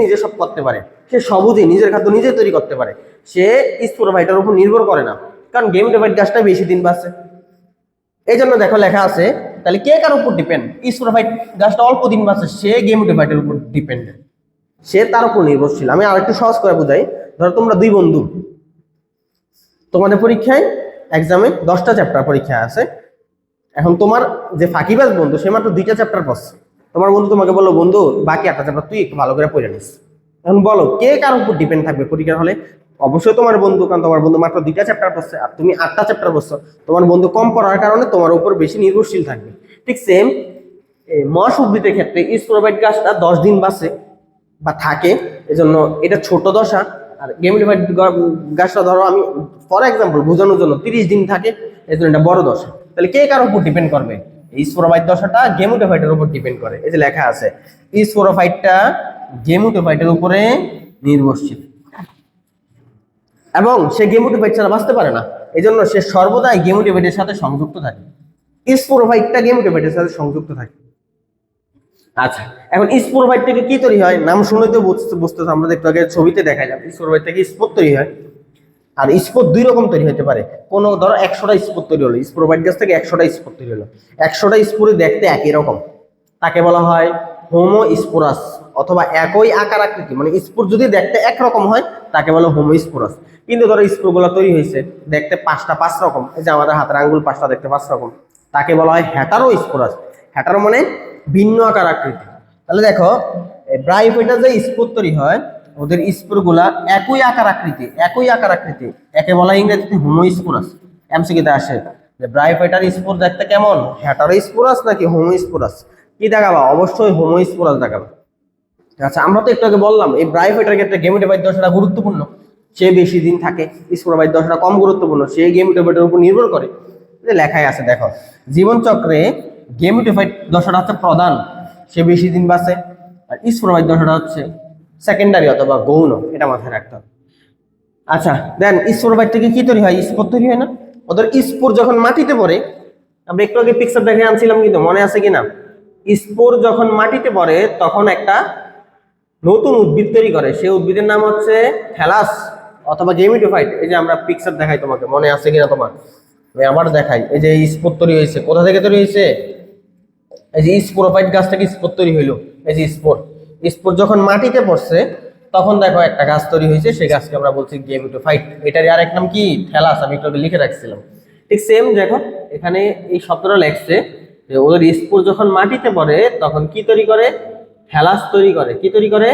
Speaker 1: নিজে সব করতে পারে, সে সবুজে নিজের খাদ্য নিজে তৈরি করতে পারে, সে স্পোরোফাইটের উপর নির্ভর করে না, কারণ গেমিটোফাইট গাছটা বেশি দিন বাঁচে। এই জন্য দেখো লেখা আছে, তাহলে কে কার উপর ডিপেন্ড? স্পোরোফাইট গাছটা অল্প দিন বাঁচে, সে গেমিটোফাইটের উপর ডিপেন্ডেন্ট, সে তার উপর নির্ভরশীল। আমি আরেকটু সহজ করে বুঝাই। ধরো তোমরা 2 বন্ধু, তোমাদের পরীক্ষায় এক্সামে 10টা চ্যাপ্টার পরীক্ষা আছে। এখন তোমার যে ফাঁকিবাজ বন্ধু সে মাত্র 2টা চ্যাপ্টার পড়ছে, তোমার বন্ধু তোমাকে বললো বন্ধু বাকি 8টা চ্যাপ্টার তুই একটু ভালো করে পড়ে নিস। এখন বলো কে কার উপর ডিপেন্ড থাকবে পরীক্ষার হলে? অবশ্যই তোমার বন্ধু, কারণ তোমার বন্ধু মাত্র 2টা চ্যাপ্টার পড়ছে আর তুমি 8টা চ্যাপ্টার পড়ছো, তোমার বন্ধু কম পড়ার কারণে তোমার উপর বেশি নির্ভরশীল থাকবে। ঠিক সেম মশ উদ্ভিদের ক্ষেত্রে স্পোরোফাইট গাছটা 10 দিন বাঁচে বা থাকে, এজন্য এটা ছোট দশা। আর গেমিটোফাইট গাছটা ধরো আমি ফর এক্সাম্পল বোঝানোর জন্য 30 দিন থাকে, এই জন্য এটা বড় দশা। তাহলে কে কার উপর ডিপেন্ড করবে? এই স্পোরোফাইট দশাটা গেমিটোফাইটের উপর ডিপেন্ড করে। এই যে লেখা আছে স্পোরোফাইটটা গেমিটোফাইটের উপরে নির্ভরশীল এবং সে গেমিটোফাইট ছাড়া বাঁচতে পারে না, এই জন্য সে সর্বদাই গেমিটোফাইটের সাথে সংযুক্ত থাকে। স্পোরোফাইটটা গেমিটোফাইটের সাথে সংযুক্ত থাকে। আচ্ছা, এখন স্পোরোফাইট থেকে কি তৈরি হয়? নাম শুনে তো বুঝতে আমরা একটু আগে ছবিতে দেখা যাবে স্পোরোফাইট থেকে স্পোর তৈরি হয়। আর স্পোর 2 রকম তৈরি হতে পারে। কোনো ধরো 100টা স্পোর তৈরি হলো, স্পোরোফাইট গাছ থেকে 100টা স্পোর তৈরি হলো, 100টা স্পোরে দেখতে একই রকম, তাকে বলা হয় হোমোস্পোরাস অথবা একই আকার আকৃতি, মানে স্পোর যদি দেখতে একরকম হয় তাকে বলে হোমোস্পোরাস। কিন্তু ধরো স্পোরগুলো তৈরি হয়েছে দেখতে পাঁচ রকম, এই যে আমাদের হাতের আঙ্গুল পাঁচটা দেখতে 5 রকম, তাকে বলা হয় হেটারোস্পোরাস। হেটারো মানে ভিন্ন আকার আকৃতি। তাহলে দেখো ব্রায়োফাইটা যে স্পোর তৈরি হয় ওদের স্পোরগুলা একই আকার আকৃতি একে বলা হয় ইংরেজিতে হোমোস্পোরাস। এমসিকিউতে আসে যে ব্রায়োফাইটার স্পোর দেখতে কেমন, হেটারোস্পোরাস নাকি হোমোস্পোরাস? কি দেখাবা? অবশ্যই হোমোস্পোরাস দেখাবা। আচ্ছা, আমরা তো একটু আগে বললাম এই ব্রায়োফাইটার ক্ষেত্রে গেমেটোফাইট দশাটা গুরুত্বপূর্ণ, সে বেশি দিন থাকে। স্পোরোফাইট দশাটা কম গুরুত্বপূর্ণ, সে গেমেটোফাইটের উপর নির্ভর করে। লেখায় আছে দেখো, জীবনচক্রে গেমেটোফাইট দশাটা হচ্ছে প্রধান, সে বেশি দিন বাঁচে। আর স্পোরোফাইট দশাটা হচ্ছে সেকেন্ডারি অথবা গৌণ, এটা মাথায় রাখতে হবে। আচ্ছা দেন স্পোরোফাইট থেকে কি তৈরি হয়? স্পোর তৈরি হয় না? ওদের স্পোর যখন মাটিতে পড়ে, আমরা একটু আগে পিকচার দেখে আনছিলাম, কিন্তু মনে আছে কিনা? স্পোর যখন মাটিতে পড়ে তখন একটা নতুন উদ্ভিদ তৈরি করে, সেই উদ্ভিদের নাম হচ্ছে থ্যালাস অথবা গেমেটোফাইট। এই যে আমরা পিকচার দেখাই তোমাকে, মনে আছে কিনা তোমার? আমি আবার দেখাই। এই যে স্পোর তৈরি হয়েছে, কোথা থেকে তৈরি হয়েছে? এই যে স্পোরোফাইট গাছ থেকে স্পোর তৈরি হইলো। এই যে স্পোর, স্পোর যখন মাটিতে পড়ছে তখন দেখো একটা গাছ তৈরি হয়েছে, সেই গাছকে আমরা বলছি গেমেটোফাইট। এটারই আরেক নাম কি? থ্যালাস। আমি একটু লিখে রাখছিলাম। ঠিক সেম দেখো এখানে এই শব্দটা লেখছে যে ওদের স্পোর যখন মাটিতে পড়ে তখন কি তৈরি করে? থ্যালাস তৈরি করে। কি তৈরি করে?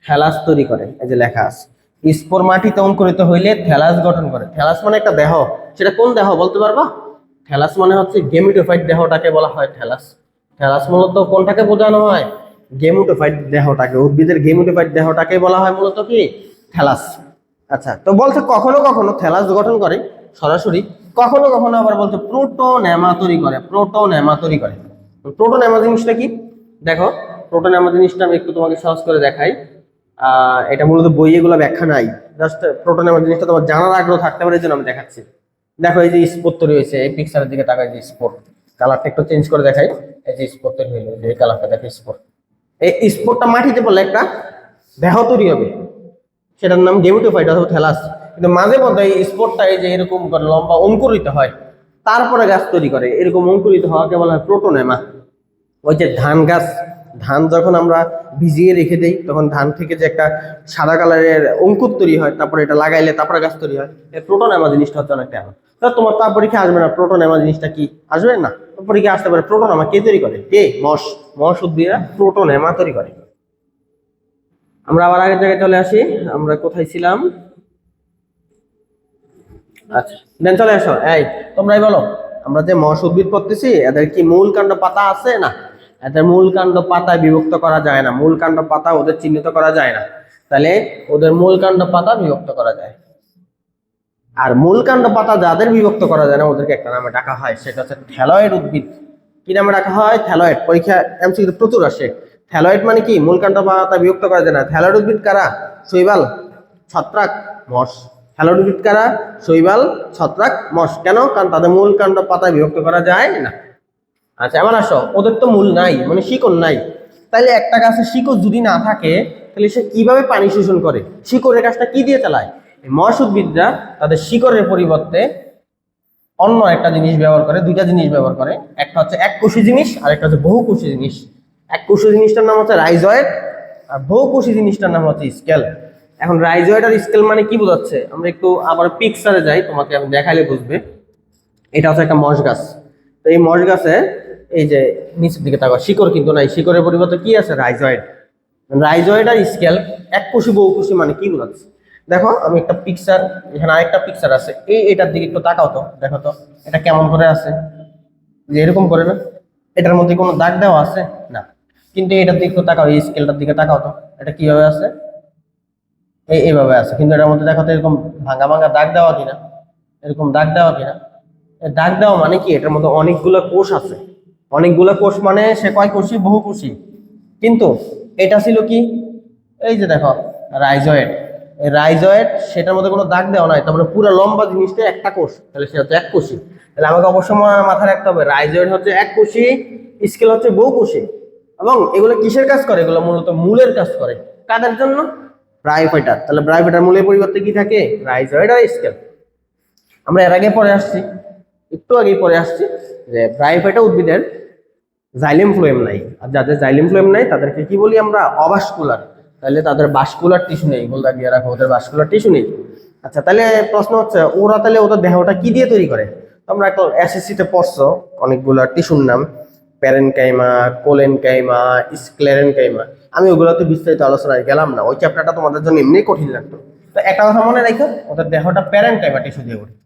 Speaker 1: থ্যালাস তৈরি করে। এই যে লেখা আছে, স্পোর মাটিতে অঙ্কুরিত হইলে থ্যালাস গঠন করে। থ্যালাস মানে একটা দেহ, সেটা কোন দেহ বলতে পারবা? থ্যালাস মানে হচ্ছে গেমেটোফাইট দেহটাকে বলা হয় থ্যালাস। থ্যালাস মূলত কোনটাকে বোঝানো হয়? গেমেটোফাইট দেহটাকে, উদ্ভিদের গেমেটোফাইট দেহটাকে বলা হয় মূলত কি? থ্যালাস। আচ্ছা, তো বলছে কখনো কখনো থ্যালাস গঠন করে সরাসরি, কখনো কখনো আবার বলছে প্রোটোনেমা তৈরি করে। প্রোটোনেমা তৈরি করে। প্রোটোনেমা জিনিসটা কি দেখো, প্রোটোনেমা জিনিসটা আমি একটু তোমাকে সহজ করে দেখাই। এটা মূলত বই এগুলো ব্যাখ্যা নাই, জাস্ট প্রোটোনেমা জিনিসটা তোমার জানার আগ্রহ থাকতে পারে, এই জন্য আমি দেখাচ্ছি। দেখো এই যে স্পোর তৈরি হয়েছে, এই পিকচারের দিকে তাকাই, যে স্পোর কালারটা একটু চেঞ্জ করে দেখাই। এই যে স্পোর তৈরি হইলো, এই কালারটা দেখো স্পোর। এই স্পোরটা মাটিতে পড়লে একটা দেহ তৈরি হবে, সেটার নাম গেমেটোফাইট অথবা থ্যালাস। কিন্তু মাঝে মধ্যে এই স্পোরটা এই যে এরকম করে লম্বা অঙ্কুরিত হয়, তারপরে গাছ তৈরি করে। এরকম অঙ্কুরিত হওয়াকে বলা হয় প্রোটোনেমা। ওই যে ধান গাছ, ধান যখন আমরা ভিজিয়ে রেখে দেই তখন ধান থেকে যে একটা সাদা কালারের অঙ্কুর তৈরি হয়, তারপরে এটা লাগাইলে তারপরে গাছ তৈরি হয়। এই প্রোটোনেমা জিনিসটা হচ্ছে অনেকটা এমন। তা তোমার তার পরীক্ষা আসবে না প্রোটোনেমা জিনিসটা কি? আসবে না। পরীক্ষা আসতে পারে প্রোটোনেমা কে তৈরি করে? কে? মশ। মশ উদ্ভিদরা প্রোটোনেমা তৈরি করে। আমরা আবার আগের জায়গায় চলে আসি, আমরা কোথায় ছিলাম? আচ্ছা দেন চলে আসো। এই তোমরাই বলো, আমরা যে মশ উদ্ভিদ করতেছি এদের কি মূল কাণ্ড পাতা আছে? না, এদের মূল কাণ্ড পাতায় বিভক্ত করা যায় না। মূল কাণ্ড পাতা ওদের চিহ্নিত করা যায় না। তাহলে ওদের মূল কাণ্ড পাতা বিভক্ত করা যায়। আর মূল কাণ্ড পাতা যাদের বিভক্ত করা যায় না ওদেরকে একটা নামে ডাকা হয়, সেটা হচ্ছে থ্যালয়েড উদ্ভিদ। কি নামে ডাকা হয়? থ্যালয়েড। পরীক্ষা এমসিকিউ প্রচুর আসে। থ্যালয়েড মানে কি? মূল কাণ্ড পাতা বিভক্ত করা যায় না। থ্যালয়েড উদ্ভিদ কারা? শৈবাল, ছত্রাক, মশ। থ্যালয়েড উদ্ভিদ কারা? শৈবাল, ছত্রাক, মশ। কেন? কারণ তাদের মূল কাণ্ড পাতায় বিভক্ত করা যায় না। আচ্ছা এবার আসো, ওদের তো মূল নাই, মানে শিকড় নাই। তাহলে একটা গাছের শিকড় যদি না থাকে তাহলে সে কিভাবে পানি শোষণ করে? শিকড়ের কাজটা কি দিয়ে চালায়? এই মশ উদ্ভিদরা তাদের শিকড়ের পরিবর্তে অন্য একটা জিনিস ব্যবহার করে, দুইটা জিনিস ব্যবহার করে। একটা হচ্ছে এককোষী জিনিস আর একটা হচ্ছে বহুকোষী জিনিস। এককোষী জিনিসটার নাম হচ্ছে রাইজয়েড আর বহুকোষী জিনিসটার নাম হচ্ছে স্কেল। এখন রাইজয়েড আর স্কেল মানে কি বোঝাচ্ছে? আমরা একটু আবার পিকচারে যাই, তোমাকে আমি দেখাইলে বুঝবে। এটা হচ্ছে একটা মশ গাছ। তো এই মশ গাছে এই যে নিচের দিকে তাকাও, শিকড় কিন্তু নাই, শিকড়ের পরিবর্তে কি আছে? রাইজয়েড। রাইজয়েড আর স্কেল, এককোষী বহুকোষী মানে কি বোঝাচ্ছে? দেখো আমি একটা পিকচার, এখানে আরেকটা পিকচার আছে, এটার দিকে একটু তাকাও তো, দেখো তো এটা কেমন করে আছে, যে এরকম করে না? এটার মধ্যে কোনো দাগ দেওয়া আছে? না। কিন্তু এটার দিকে একটু তাকাও, এই স্কেলটার দিকে তাকাও তো, এটা কিভাবে আছে? এইভাবে আছে। কিন্তু এটার মধ্যে দেখো তো এরকম ভাঙা ভাঙা দাগ দেওয়া কিনা, এরকম দাগ দেওয়া কিনা? দাগ দেওয়া মানে কি? এটার মধ্যে অনেকগুলো কোষ আছে। অনেকগুলো কোষ মানে সে কয় কোষী? বহুকোষী। কিন্তু এটা ছিল কি? এই যে দেখো রাইজয়েড। এই রাইজয়েড, সেটার মধ্যে কোনো দাগ দেওয়া নাই, তার মানে পুরো লম্বা জিনিসটা একটা কোষ, তাহলে সে হচ্ছে এককোষী। তাহলে আমাকে অবশ্যই মাথায় রাখতে হবে রাইজয়েড হচ্ছে এককোষী, স্কেল হচ্ছে বহুকোষী। এবং এগুলো কিসের কাজ করে? এগুলো মূলত মূলের কাজ করে। কাদের জন্য? ব্রায়োফাইটার। তাহলে ব্রায়োফাইটার মূলের পরিবর্তে কি থাকে? রাইজয়েড আর স্কেল। আমরা এর আগে পরে আসছি, একটু আগেই পরে আসছি যে ব্রায়োফাইটা উদ্ভিদের জাইলেম ফ্লোয়েম নাই। আর যাদের জাইলেম ফ্লোয়েম নাই তাদেরকে কি বলি আমরা? অভাস্কুলার। তাহলে তাদের ভাস্কুলার টিস্যু নেই, গোলদা দিয়ে রাখো, ওদের ভাস্কুলার টিস্যু নেই। আচ্ছা, তাহলে প্রশ্ন হচ্ছে ওরা তাহলে ওদের দেহটা কি দিয়ে তৈরি করে? তোমরা একটা এসএসসি তে পড়ছো অনেকগুলো টিস্যুর নাম, প্যারেনকাইমা, কোলেনকাইমা, স্ক্লেরেনকাইমা। আমি ওগুলোতে বিস্তারিত আলোচনায় গেলাম না, ওই চ্যাপ্টারটা তোমাদের জন্য এমনি কঠিন লাগতো। তো একটা কথা মনে রাখো, ওদের দেহটা প্যারেনকাইমা টিস্যু দিয়ে গঠিত।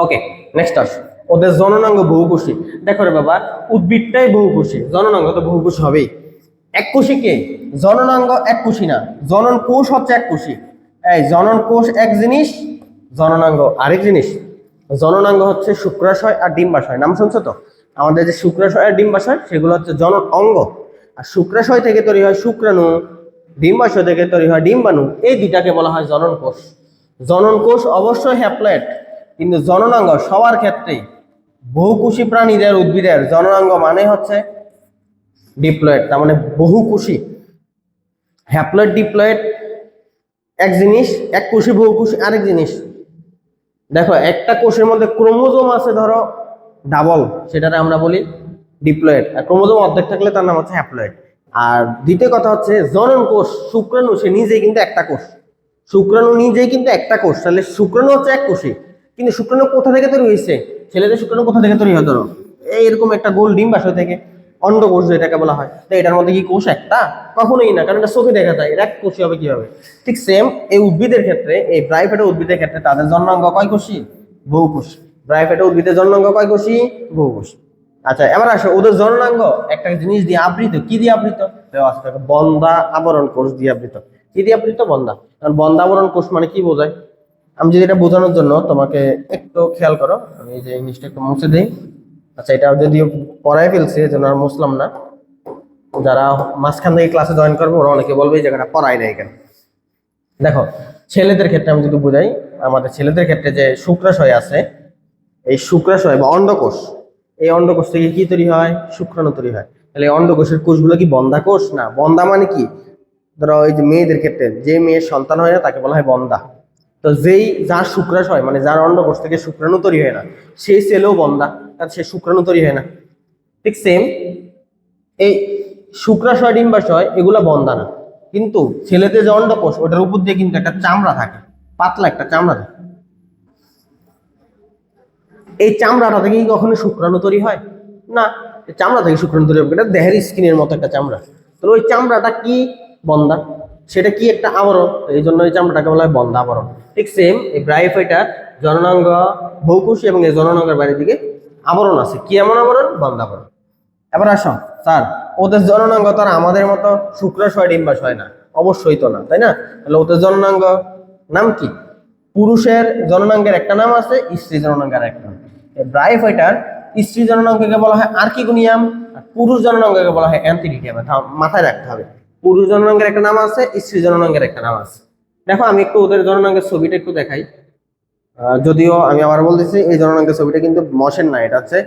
Speaker 1: ওকে, নেক্সট আস, ওদের জননাঙ্গ বহুকোষী। দেখো রে বাবা, উদ্ভিদটাই বহুকোষী, জননাঙ্গ তো বহুকোষী হবেই। এককোষী কে? জননাঙ্গ এককোষী না, জনন কোষ হচ্ছে এককোষী। এই জনন কোষ এক জিনিস, জননাঙ্গ আরেক জিনিস। জননাঙ্গ হচ্ছে শুক্রাশয় আর ডিম্বাশয়, নাম শুনছো তো? আমাদের যে শুক্রাশয় আর ডিম্বাশয় সেগুলো হচ্ছে জনন অঙ্গ। আর শুক্রাশয় থেকে তৈরি হয় শুক্রাণু, ডিম্বাশয় থেকে তৈরি হয় ডিম্বাণু, এই দুইটাকে বলা হয় জনন কোষ। জনন কোষ অবশ্যই হ্যাপ্লয়েড, কিন্তু জননাঙ্গ সবার ক্ষেত্রেই, বহুকোষী প্রাণীদের উদ্ভিদের জননাঙ্গ মানে হচ্ছে ডিপ্লয়েড, তার মানে বহুকোষী। হ্যাপ্লয়েড ডিপ্লয়েড এক জিনিস, এক কোষী বহুকোষী আরেক জিনিস। দেখো, একটা কোষের মধ্যে ক্রোমোজোম আছে ধরো ডাবল, সেটাকে আমরা বলি ডিপ্লয়েড, আর ক্রোমোজোম অর্ধেক থাকলে তার নাম হচ্ছে হ্যাপ্লয়েড। আর দ্বিতীয় কথা হচ্ছে জনন কোষ, শুক্রাণু সে নিজেই কিন্তু একটা কোষ, শুক্রাণু নিজেই কিন্তু একটা কোষ, তাহলে শুক্রাণু হচ্ছে এক কোষী। কিন্তু শুক্রাণু কোথা থেকে তৈরি হয়েছে? ছেলেদের শুক্রাণু কোথা থেকে তৈরি হয়? ধরো এইরকম একটা গোল ডিম্বাশয় থেকে, অন্ডকোষ যেটাকে বলা হয়। তো এটার মধ্যে কি কোষ একটা? কখনোই না, কারণ এটা চোখে দেখা যায়, এটা এক কোষী হবে কিভাবে? ঠিক সেম এই উদ্ভিদের ক্ষেত্রে, এই ব্রাইফেটা উদ্ভিদের ক্ষেত্রে তাদের জননাঙ্গ কয় কোষী? বহুকোষী। ব্রাইফেটা উদ্ভিদের জননাঙ্গ কয় কোষী? বহুকোষী। আচ্ছা, এবার আসো, ওদের জননাঙ্গ একটা জিনিস দিয়ে আবৃত। কি দিয়ে আবৃত? বন্ধা আবরণ কোষ দিয়ে আবৃত। কি দিয়ে আবৃত? বন্ধা। কারণ বন্ধা আবরণ কোষ মানে কি বোঝায়? আমি যদি এটা বোঝানোর জন্য তোমাকে একটু খেয়াল করো, আমি এই যে ইংলিশটা একটু মুছে দিই। আচ্ছা, এটা যদিও পড়ায় ফেলছি, এজন্য আর মুছলাম না। যারা মাঝখান থেকে ক্লাসে জয়েন করবো ওরা অনেকে বলবে এই জায়গাটা পড়াই নাই কেন। দেখো, ছেলেদের ক্ষেত্রে আমি যদি বোঝাই, আমাদের ছেলেদের ক্ষেত্রে যে শুক্রাশয় আছে, এই শুক্রাশয় বা অন্ডকোষ, এই অন্ডকোষ থেকে কি তৈরি হয়? শুক্রাণু তৈরি হয়। তাহলে অন্ডকোষের কোষগুলো কি বন্ধা কোষ? না। বন্ধা মানে কি? ধরো এই যে মেয়েদের ক্ষেত্রে, যে মেয়ের সন্তান হয় না তাকে বলা হয় বন্ধা। তো যার শুক্রাশয় মানে যার অন্ডকোষ থেকে শুক্রাণু তৈরি হয় না, সেই সেলেও বন্ধা, কারণ সে শুক্রাণু তৈরি হয় না। ঠিক সেম এই শুক্রাশয় ডিম্বাশয় এগুলা বন্ধা না, কিন্তু ছেলেদের যে অন্ডকোষ ওটার উপর দিয়ে কিন্তু একটা চামড়া থাকে, পাতলা একটা চামড়া থাকে। এই চামড়াটা থেকে কি কখনো শুক্রাণু তৈরি হয়? না। চামড়া থেকে শুক্রাণু তৈরি হবে, এটা দেহের স্কিনের মতো একটা চামড়া। তো ওই চামড়াটা কি? বন্ধা। সেটা কি? একটা আবরণ। এই জন্য এই চামড়াটাকে বলা হয় বন্ধা আবরণ। ঠিক সেম এই ব্রাইফাইটার জননাঙ্গ বহুকোষী এবং এই জননাঙ্গের বাইরের দিকে আবরণ আছে। কি এমন আবরণ? বন্ধা আবরণ। এবার আসো স্যার, ওদের জননাঙ্গ তো আর আমাদের মতো শুক্রাশয় ডিম্বাশয় না, অবশ্যই তো না, তাই না? তাহলে ওদের জননাঙ্গ নাম কি? পুরুষের জননাঙ্গের একটা নাম আছে, স্ত্রী জননাঙ্গের একটা নাম। ব্রাইফাইটার স্ত্রী জননাঙ্গকে বলা হয় আর্কিগোনিয়াম, আর পুরুষ জননাঙ্গকে বলা হয় অ্যান্থিরিডিয়াম। মাথায় রাখতে হবে, পুরুষ জননাঙ্গের একটা নাম আছে, স্ত্রী জননাঙ্গের একটা নাম আছে। দেখো, আমি একটু ওদের জননাঙ্গের ছবিটা একটু দেখাই। যদিও আমি আবার বলতেছি, এই জননাঙ্গের ছবিটা কিন্তু মশের না, এটা হচ্ছে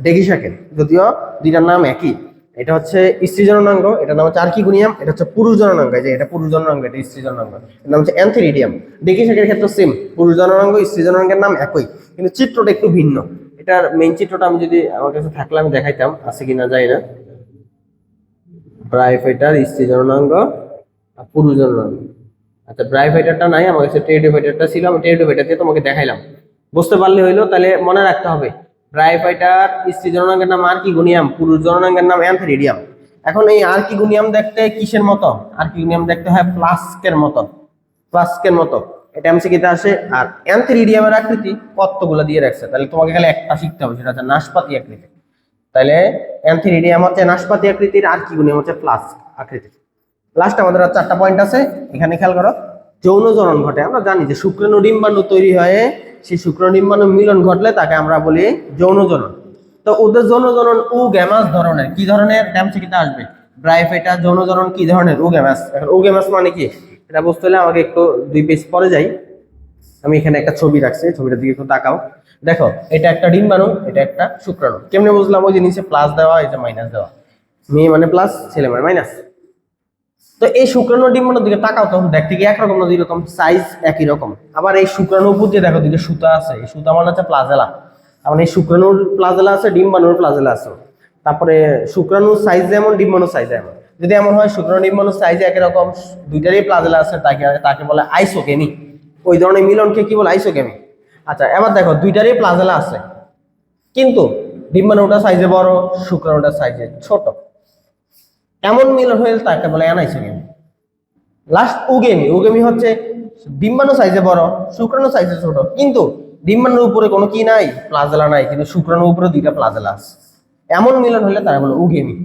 Speaker 1: ডেগি শাকের। যদিও দুইটার নাম একই। এটা হচ্ছে স্ত্রী জননাঙ্গ, এটার নাম হচ্ছে আর্কিগোনিয়াম। এটা হচ্ছে পুরুষ জননাঙ্গ, যে এটা পুরুষ জননাঙ্গ, এটা স্ত্রী জননাঙ্গ, এর নাম হচ্ছে অ্যান্থিরিডিয়াম। ডেগি শাকের ক্ষেত্রে সেম, পুরুষ জননাঙ্গ স্ত্রী জননাঙ্গের নাম একই, কিন্তু চিত্রটা একটু ভিন্ন। এটার মেইন চিত্রটা আমি যদি আমার কাছে থাকলে আমি দেখাইতাম, আছে কিনা যায় না। ব্রাইফাইটার স্ত্রী জননাঙ্গ আর পুরুষ জননাঙ্গ। আচ্ছা, ব্রাইফাইটারটা নাই আমার কাছে, টেরিডোফাইটারটা ছিল, আমি টেরিডোফাইটার দিয়ে তোমাকে দেখাইলাম। বুঝতে পারলে হইলো। তাহলে মনে রাখতে হবে, ব্রাইফাইটার স্ত্রী জননাঙ্গের নাম আর্কিগোনিয়াম, পুরুষ জননাঙ্গের নাম অ্যান্থিরিডিয়াম। এখন এই আর্কিগোনিয়াম দেখতে কিসের মতো? আর্কিগোনিয়াম দেখতে হয় ফ্লাস্কের মতো, ফ্লাস্কের মতো। এটা এমসিকিউতে আসে। আর অ্যান্থিরিডিয়ামের আকৃতি কতগুলো দিয়ে রাখছে, তাহলে তোমাকে খালি একটা শিখতে হবে, সেটা হচ্ছে নাশপাতি আকৃতি। তাহলে অ্যান্থিরিডিয়াম হচ্ছে নাশপাতি আকৃতির, আর্কিগোনিয়াম হচ্ছে ফ্লাস্ক আকৃতির। লাস্ট আমাদের আর 4টা পয়েন্ট আছে, এখানে খেয়াল করো। যৌন জনন ঘটে, আমরা জানি যে শুক্রাণু ডিম্বাণু তৈরি হয়ে সেই শুক্রাণু ডিম্বাণু মিলন ঘটলে তাকে আমরা বলি যৌন জনন। তো ওদের যৌন জনন ওগ্যামাস ধরনের। কি ধরনের? এমসিকিউতে আসবে। ব্রাইফাইটার যৌন জনন কি ধরনের? ওগ্যামাস। এখন ওগ্যামাস মানে কি এটা বুঝতে হলে আমাকে একটু 2 পেজ পরে যাই। আমি এখানে একটা ছবি রাখছি, ছবিটার দিকে একটু তাকাও। দেখো, এটা একটা ডিম্বাণু, এটা একটা শুক্রাণু। কেমনে বুঝলাম? ওই যে নিচে প্লাস দেওয়া, এই যে মাইনাস দেওয়া, মেয়ে মানে প্লাস, ছেলে মানে মাইনাস। তো এই শুক্রাণু ডিম্বাণুর দিকে তাকাও, তখন দেখতে কি একরকম না দুই রকম? সাইজ একই রকম। আবার এই শুক্রাণু উপর দিয়ে দেখো দুটো সুতা আছে, এই সুতা মানে হচ্ছে প্লাজেলা। মানে এই শুক্রাণুর প্লাজেলা আছে, ডিম্বাণুর প্লাজেলা আছে। তারপরে শুক্রাণুর সাইজ যেমন ডিম্বাণুর সাইজ যেমন। যদি এমন হয় শুক্রাণু ডিম্বাণুর সাইজ একই রকম, দুইটারই প্লাজেলা আছে, তাকে বলে আইসোকেমি। ওই ধরনের মিলনকে কি বলে? আইসোকেমি। আচ্ছা, এবার দেখো দুইটারই প্লাজেলা আছে, কিন্তু ডিম্বাণুটা সাইজে বড়, শুক্রাণুটা সাইজে ছোট, এমন মিলন হলে তাকে বলে অ্যানাইসোকেমি। লাস্ট উগেমি। উগেমি হচ্ছে ডিম্বাণু সাইজে বড়, শুক্রাণু সাইজে ছোট, কিন্তু ডিম্বাণুর উপরে কোনো কি নাই? প্লাজেলা নাই, কিন্তু শুক্রাণুর উপরে দুইটা প্লাজেলা আছে। এমন মিলন হলে তারা বলে উগেমি।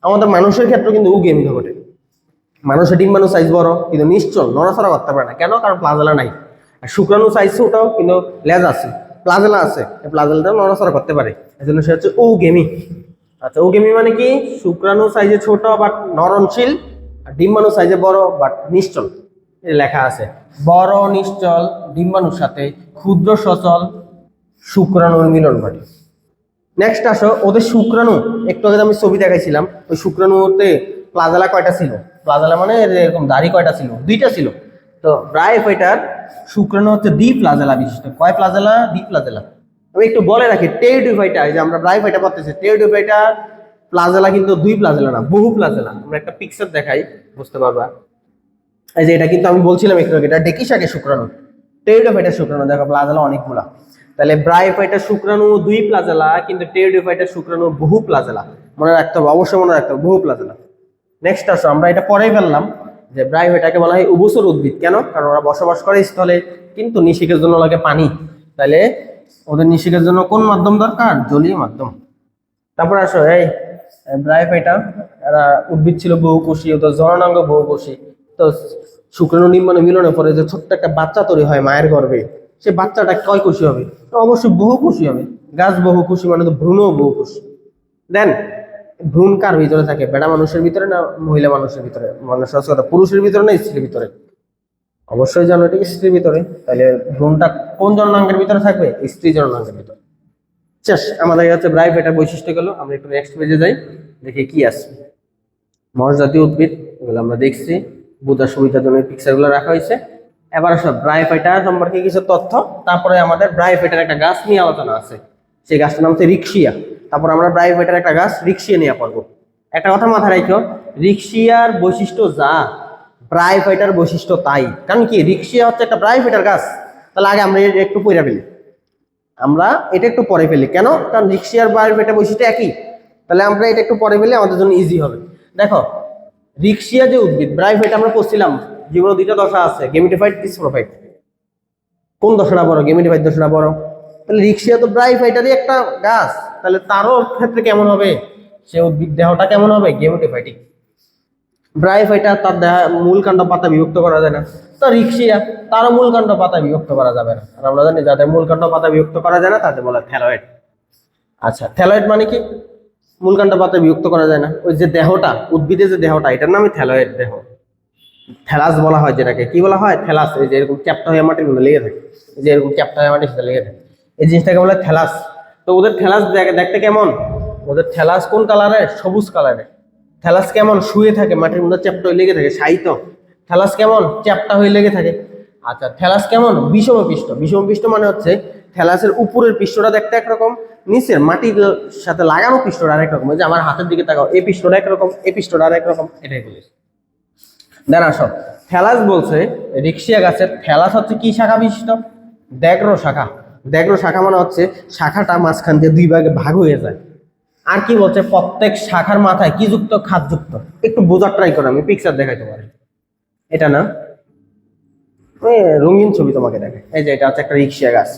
Speaker 1: আমাদের মানুষের ক্ষেত্রে কিন্তু উগেমি ঘটে। মানুষের ডিম্বাণু সাইজ বড় কিন্তু নিশ্চল, নড়াচড়া করতে পারে না, কেন? কারণ প্লাজেলা নাই। আর শুক্রাণু সাইজ ছোট কিন্তু লেজ আছে, প্লাজেলা আছে, প্লাজেলাটা নড়াচড়া করতে পারে, এজন্য সে হচ্ছে উগেমি। আচ্ছা, উগেমি মানে কি? শুক্রাণু সাইজে ছোট বাট নরমশীল, আর ডিম্বাণু সাইজে বড় বাট নিশ্চল। লেখা আছে বড় নিশ্চল ডিম্বাণুর সাথে ক্ষুদ্র সচল শুক্রাণুর মিলন ঘটে। নেক্সট আসো, ওদের শুক্রাণু, একটু আগে আমি ছবি দেখাইছিলাম, ওই শুক্রাণুতে প্লাজেলা কয়টা ছিল? প্লাজেলা মানে এরকম দাড়ি কয়টা ছিল? দুইটা ছিল। তো ব্রায়োফাইটার শুক্রাণু হচ্ছে দ্বি প্লাজেলা বিশিষ্ট। কয় প্লাজেলা? দ্বি প্লাজেলা। আমি একটু বলে রাখি, টেরিডোফাইটা, এই যে আমরা ব্রায়োফাইটা পড়তেছি, টেরিডোফাইটার প্লাজেলা কিন্তু দুই প্লাজেলা না, বহু প্লাজেলা। আমরা একটা পিকচার দেখাই, বুঝতে পারবা। এই যে এটা কিন্তু আমি বলছিলাম একটু আগে, এটা ডেকিসাকে শুক্রাণু, টেরিডোফাইটার শুক্রাণু। দেখো প্লাজেলা অনেকগুলা। তাহলে ব্রায়োফাইটার শুক্রাণু দুই প্লাজেলা, কিন্তু টেরিডোফাইটার শুক্রাণু বহু প্লাজেলা। মনে রাখতে হবে, অবশ্যই মনে রাখতে হবে, বহু প্লাজেলা। নেক্সট আসো, আমরা এটা পরেই ফেললাম যে ব্রায়োফাইটাকে বলা হয় উভচর উদ্ভিদ। কেন? কারণ ওরা বসবাস করে স্থলে, কিন্তু নিষেকের জন্য লাগে পানি। তাহলে ওদের নিষেকের জন্য কোন মাধ্যম দরকার? জলীয় মাধ্যম। তারপর আসো, এই ব্রায়োফাইটা এরা উদ্ভিদ ছিল বহুকোষী, ওদের জননাঙ্গ বহুকোষী। তো শুক্রাণু ডিম্বাণু মিলনের পরে যে ছোট্ট একটা বাচ্চা তৈরি হয় মায়ের গর্ভে, সে বাচ্চাটা কয় কোষী হবে? অবশ্যই বহুকোষী হবে। গাছ বহুকোষী মানে তো ভ্রূণ বহুকোষী। দেন ভ্রূণ কার ভিতরে থাকে? বেড়া মানুষের ভিতরে না মহিলা মানুষের ভিতরে? মানুষের কথা, পুরুষের ভিতরে না স্ত্রীর ভিতরে? অবশ্যই জানো এটা স্ত্রীর ভিতরে। তাহলে ভ্রূণটা কোন জননাঙ্গের ভিতরে থাকবে? স্ত্রী জননাঙ্গের ভিতরে। শেষ আমাদের হচ্ছে ব্রায়োফাইটার বৈশিষ্ট্য গেল। আমরা একটু নেক্সট পেজে যাই, দেখি কি আছে। মশ জাতীয় উদ্ভিদ, এগুলো আমরা দেখছি, বোঝার সুবিধার জন্য পিকচারগুলো রাখা হয়েছে। এবার আসো ব্রায়োফাইটা সম্পর্কে কিছু তথ্য। তারপরে আমাদের ব্রায়োফাইটার একটা গাছ নিয়ে আলোচনা আছে, সেই গাছটার নাম হচ্ছে রিক্সিয়া। তারপর আমরা ব্রায়োফাইটার একটা গাছ রিক্সিয়া নিয়ে পড়বো। একটা কথা মাথায় রাখো, রিক্সিয়ার বৈশিষ্ট্য যা, ব্রায়োফাইটার বৈশিষ্ট্য তাই। কারণ কি? রিক্সিয়া হচ্ছে একটা ব্রায়োফাইটার গাছ। তাহলে আগে আমরা এটা একটু পড়ে ফেলি, আমরা এটা একটু পরে ফেলি। কেন? কারণ রিক্সিয়ার ব্রায়োফাইটা বৈশিষ্ট্য একই। তাহলে আমরা এটা একটু পরে ফেলে আমাদের জন্য ইজি হবে। দেখো রিক্সিয়া যে উদ্ভিদ, ব্রায়োফাইট আমরা পড়ছিলাম, যেগুলো দুইটা দশা আছে, গেমিটিফাইট, স্পোরোফাইট। কোন দশাটা বড়? গেমিটিফাইট দশাটা বড়। তাহলে রিক্সিয়া তো ব্রায়োফাইটারই একটা গাছ, তাহলে তারও ক্ষেত্রে কেমন হবে? সে উদ্ভিদ দেহটা কেমন হবে? গেমিটিফাইটিক। ব্রায়োফাইটা তার মূল কাণ্ড পাতা বিভক্ত করা যায় না, তো রিক্সিয়া তারও মূল কাণ্ড পাতা বিভক্ত করা যাবে না। আর আমরা জানি যাদের মূল কাণ্ড পাতা বিভক্ত করা যায় না তাদের বলে থ্যালয়েড। আচ্ছা, থ্যালয়েড মানে কি? মূল কাণ্ড পাতা বিভক্ত করা যায় না। ওই যে দেহটা, উদ্ভিদের যে দেহটা, এটার নামই থ্যালয়েড দেহ। থ্যালাস বলা হয় যেটাকে। কি বলা হয়? থ্যালাস। এই যে এরকম চ্যাপ্টা হয়ে মাটির মধ্যে লেগে থাকে, এই যে এরকম চ্যাপ্টা হয়ে মাটির সাথে লেগে থাকে, এই জিনিসটাকে বলে থ্যালাস। তো ওদের থ্যালাস দেখতে কেমন? ওদের থ্যালাস কোন কালারে? সবুজ কালারে। থ্যালাস কেমন? শুয়ে থাকে মাটির মধ্যে, চ্যাপ্টা হয়ে লেগে থাকে, সাইতো। থ্যালাস কেমন? চ্যাপ্টা হয়ে লেগে থাকে। আচ্ছা, থ্যালাস কেমন? বিষম পৃষ্ঠ। বিষম পৃষ্ঠ মানে হচ্ছে থ্যালাসের উপরের পৃষ্ঠটা দেখতে একরকম, নিচের মাটির সাথে লাগানো পৃষ্ঠটা আরেক রকম। যে আমার হাতের দিকে তাকাও, এই পৃষ্ঠটা একরকম, এই পৃষ্ঠটা আরেক রকম, এটাই বলিস। দেন আসো, থ্যালাস বলছে রিক্সিয়া গাছের থ্যালাস হচ্ছে কি শাখা বিশিষ্ট? দ্যাগ্র শাখা। দ্যাগ্র শাখা মানে হচ্ছে শাখাটা মাঝখান দিয়ে দুই ভাগে ভাগ হয়ে যায়। আর কি বলছে? প্রত্যেক শাখার মাথায় কি যুক্ত? খাদ যুক্ত। একটু বোঝার ট্রাই করো, আমি পিকচার দেখাইতে পারি। এটা না, রঙিন ছবি তোমাকে দেখে। এই যে এটা হচ্ছে একটা রিক্সিয়া গাছ।